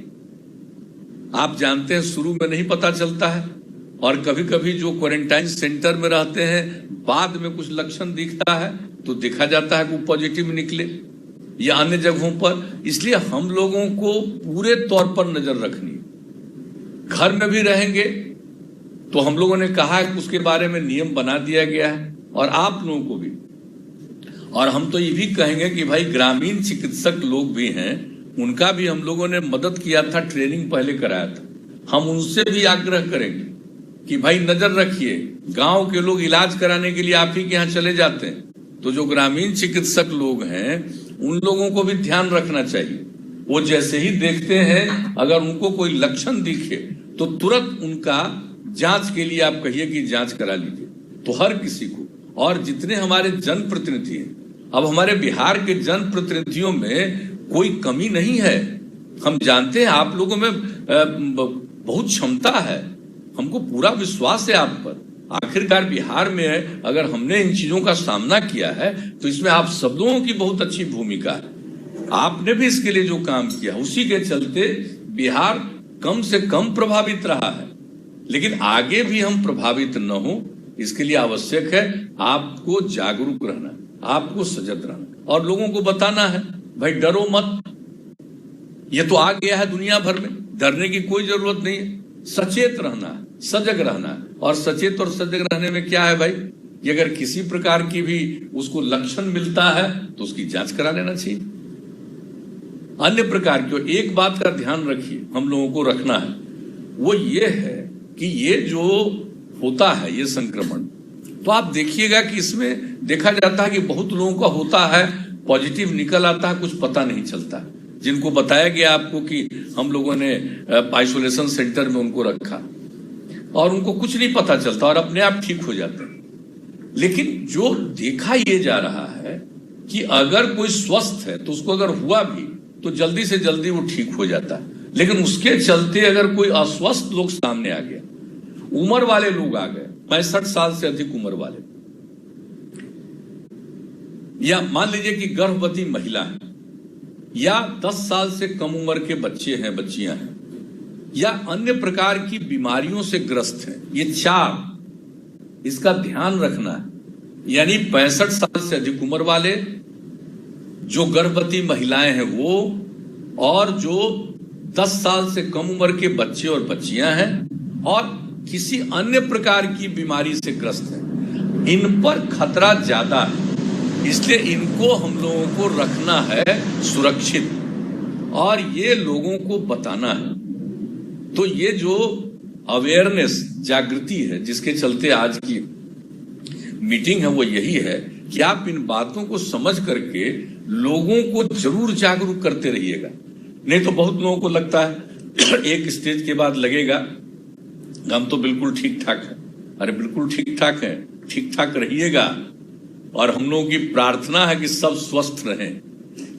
आप जानते हैं शुरू में नहीं पता चलता है और कभी कभी जो क्वारंटाइन सेंटर में रहते हैं बाद में कुछ लक्षण दिखता है तो देखा जाता है कि पॉजिटिव निकले या अन्य जगहों पर। इसलिए हम लोगों को पूरे तौर पर नजर रखनी है। घर में भी रहेंगे तो हम लोगों ने कहा है कि उसके बारे में नियम बना दिया गया है और आप लोगों को भी। और हम तो ये भी कहेंगे कि भाई ग्रामीण चिकित्सक लोग भी हैं, उनका भी हम लोगों ने मदद किया था, ट्रेनिंग पहले कराया था। हम उनसे भी आग्रह करेंगे कि भाई नजर रखिए। गांव के लोग इलाज कराने के लिए आप ही के यहाँ चले जाते हैं, तो जो ग्रामीण चिकित्सक लोग हैं उन लोगों को भी ध्यान रखना चाहिए। वो जैसे ही देखते हैं अगर उनको कोई लक्षण दिखे तो तुरंत उनका जांच के लिए आप कहिए कि जांच करा लीजिए। तो हर किसी को, और जितने हमारे जनप्रतिनिधि हैं, अब हमारे बिहार के जनप्रतिनिधियों में कोई कमी नहीं है। हम जानते हैं आप लोगों में बहुत क्षमता है, हमको पूरा विश्वास है आप पर। आखिरकार बिहार में अगर हमने इन चीजों का सामना किया है तो इसमें आप सब लोगों की बहुत अच्छी भूमिका है। आपने भी इसके लिए जो काम किया उसी के चलते बिहार कम से कम प्रभावित रहा है। लेकिन आगे भी हम प्रभावित न हो, इसके लिए आवश्यक है आपको जागरूक रहना, आपको सजग रहना और लोगों को बताना है भाई डरो मत। ये तो आ गया है दुनिया भर में, डरने की कोई जरूरत नहीं है। सचेत रहना है, सजग रहना है। और सचेत और सजग रहने में क्या है भाई, कि अगर किसी प्रकार की भी उसको लक्षण मिलता है तो उसकी जांच करा लेना चाहिए। अन्य प्रकार की एक बात का ध्यान रखिए, हम लोगों को रखना है, वो ये है कि ये जो होता है ये संक्रमण, तो आप देखिएगा कि इसमें देखा जाता है कि बहुत लोगों का होता है, पॉजिटिव निकल आता है, कुछ पता नहीं चलता। जिनको बताया गया आपको कि हम लोगों ने आइसोलेशन सेंटर में उनको रखा और उनको कुछ नहीं पता चलता और अपने आप ठीक हो जाते हैं। लेकिन जो देखा ये जा रहा है कि अगर कोई स्वस्थ है तो उसको अगर हुआ भी तो जल्दी से जल्दी वो ठीक हो जाता है। लेकिन उसके चलते अगर कोई अस्वस्थ लोग सामने आ गया, उम्र वाले लोग आ गए, 65 साल से अधिक उम्र वाले, या मान लीजिए कि गर्भवती महिला है, या 10 साल से कम उम्र के बच्चे हैं, बच्चियां हैं, या अन्य प्रकार की बीमारियों से ग्रस्त हैं, ये 4, इसका ध्यान रखना है। यानी 65 साल से अधिक उम्र वाले, जो गर्भवती महिलाएं हैं वो, और जो 10 साल से कम उम्र के बच्चे और बच्चियां हैं, और किसी अन्य प्रकार की बीमारी से ग्रस्त हैं, इन पर खतरा ज्यादा है। इसलिए इनको हम लोगों को रखना है सुरक्षित और ये लोगों को बताना है। तो ये जो अवेयरनेस, जागृति है जिसके चलते आज की मीटिंग है, वो यही है कि आप इन बातों को समझ करके लोगों को जरूर जागरूक करते रहिएगा। नहीं तो बहुत लोगों को लगता है एक स्टेज के बाद लगेगा हम तो बिल्कुल ठीक ठाक है। अरे बिल्कुल ठीक ठाक है, ठीक ठाक रहिएगा। और हम लोगों की प्रार्थना है कि सब स्वस्थ रहें।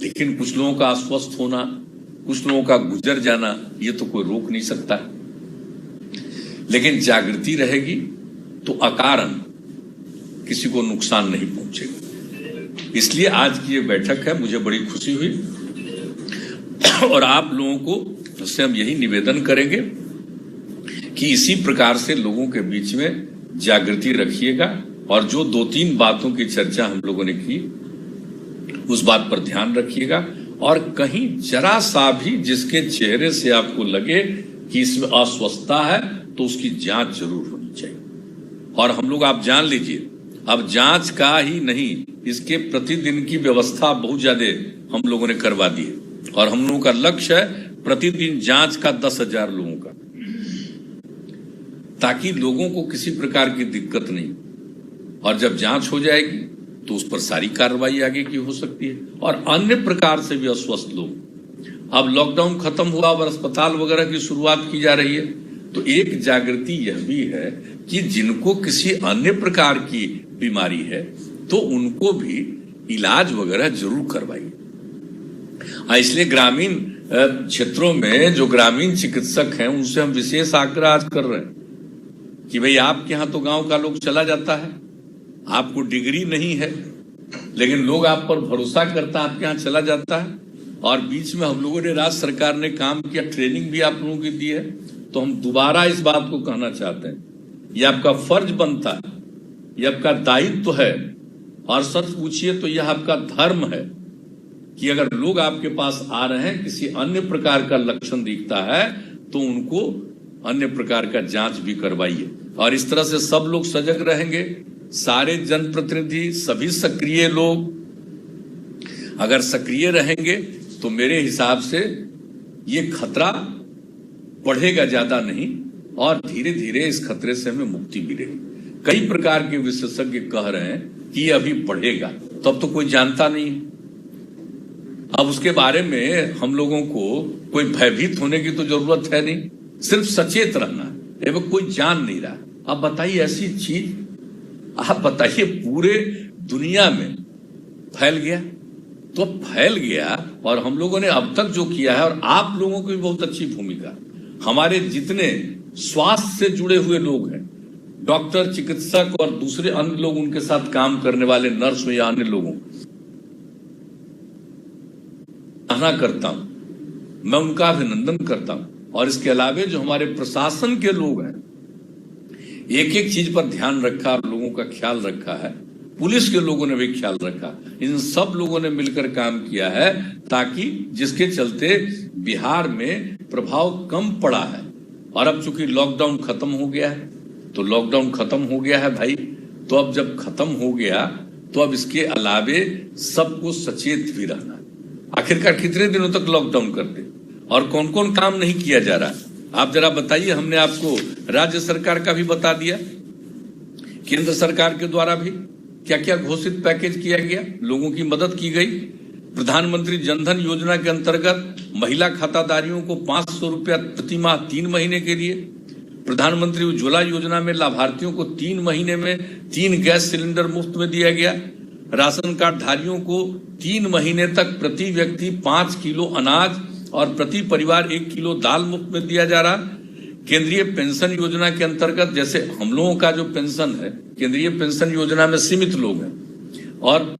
लेकिन कुछ लोगों का अस्वस्थ होना, कुछ लोगों का गुजर जाना, ये तो कोई रोक नहीं सकता। लेकिन जागृति रहेगी तो अकारण किसी को नुकसान नहीं पहुंचेगा। इसलिए आज की ये बैठक है, मुझे बड़ी खुशी हुई। और आप लोगों को से हम यही निवेदन करेंगे कि इसी प्रकार से लोगों के बीच में जागृति रखिएगा। और जो 2-3 बातों की चर्चा हम लोगों ने की उस बात पर ध्यान रखिएगा। और कहीं जरा सा भी जिसके चेहरे से आपको लगे कि इसमें अस्वस्थता है तो उसकी जांच जरूर होनी चाहिए। और हम लोग, आप जान लीजिए, अब जांच का ही नहीं, इसके प्रतिदिन की व्यवस्था बहुत ज्यादा हम लोगों ने करवा दी है। और हम लोगों का लक्ष्य है प्रतिदिन जांच का 10,000 लोगों का। ताकि लोगों को किसी प्रकार की दिक्कत नहीं। और जब जांच हो जाएगी तो उस पर सारी कार्रवाई आगे की हो सकती है। और अन्य प्रकार से भी अस्वस्थ लोग, अब लॉकडाउन खत्म हुआ और अस्पताल वगैरह की शुरुआत की जा रही है, तो एक जागृति यह भी है कि जिनको किसी अन्य प्रकार की बीमारी है तो उनको भी इलाज वगैरह जरूर करवाइए। इसलिए ग्रामीण क्षेत्रों में जो ग्रामीण चिकित्सक हैं उनसे हम विशेष आग्रह आज कर रहे हैं कि भाई आपके यहाँ तो गांव का लोग चला जाता है, आपको डिग्री नहीं है, लेकिन लोग आप पर भरोसा करता है, आपके यहाँ चला जाता है। और बीच में हम लोगों ने, राज्य सरकार ने काम किया, ट्रेनिंग भी आप लोगों की दी है, तो हम दोबारा इस बात को कहना चाहते हैं, ये आपका फर्ज बनता है, ये आपका दायित्व है। और सच पूछिए तो यह आपका धर्म है कि अगर लोग आपके पास आ रहे हैं, किसी अन्य प्रकार का लक्षण दिखता है तो उनको अन्य प्रकार का जांच भी करवाइए। और इस तरह से सब लोग सजग रहेंगे, सारे जनप्रतिनिधि, सभी सक्रिय लोग अगर सक्रिय रहेंगे तो मेरे हिसाब से ये खतरा बढ़ेगा ज्यादा नहीं, और धीरे धीरे इस खतरे से हमें मुक्ति मिलेगी। कई प्रकार के विशेषज्ञ कह रहे हैं कि ये अभी बढ़ेगा, तो अब तो कोई जानता नहीं है। अब उसके बारे में हम लोगों को कोई भयभीत होने की तो जरूरत है नहीं, सिर्फ सचेत रहना है। एवं कोई जान नहीं रहा। अब बताइए ऐसी चीज, आप बताइए पूरे दुनिया में फैल गया, तो फैल गया। और हम लोगों ने अब तक जो किया है, और आप लोगों की भी बहुत अच्छी भूमिका, हमारे जितने स्वास्थ्य से जुड़े हुए लोग हैं, डॉक्टर, चिकित्सक और दूसरे अन्य लोग, उनके साथ काम करने वाले नर्स हो या अन्य लोगों, करता हूं, मैं उनका अभिनंदन करता हूं। और इसके अलावा जो हमारे प्रशासन के लोग हैं, एक एक चीज पर ध्यान रखा, लोगों का ख्याल रखा है, पुलिस के लोगों ने भी ख्याल रखा, इन सब लोगों ने मिलकर काम किया है, ताकि जिसके चलते बिहार में प्रभाव कम पड़ा है। और अब चूंकि लॉकडाउन खत्म हो गया है, तो लॉकडाउन खत्म हो गया है भाई, तो अब जब खत्म हो गया तो अब इसके अलावे सबको सचेत भी रहना है। आखिरकार कितने दिनों तक लॉकडाउन करते और कौन कौन काम नहीं किया जा रहा है, आप जरा बताइए। हमने आपको राज्य सरकार का भी बता दिया, केंद्र सरकार के द्वारा भी क्या क्या घोषित पैकेज किया गया, लोगों की मदद की गई। प्रधानमंत्री जनधन योजना के अंतर्गत महिला खाताधारियों को 500 रुपया प्रति माह 3 महीने के लिए, प्रधानमंत्री उज्ज्वला योजना में लाभार्थियों को 3 महीने में 3 गैस सिलेंडर मुफ्त में दिया गया। राशन कार्ड धारियों को 3 महीने तक प्रति व्यक्ति 5 किलो अनाज और प्रति परिवार 1 किलो दाल मुफ्त में दिया जा रहा। केंद्रीय पेंशन योजना के अंतर्गत, जैसे हम लोगों का जो पेंशन है, केंद्रीय पेंशन योजना में सीमित लोग हैं और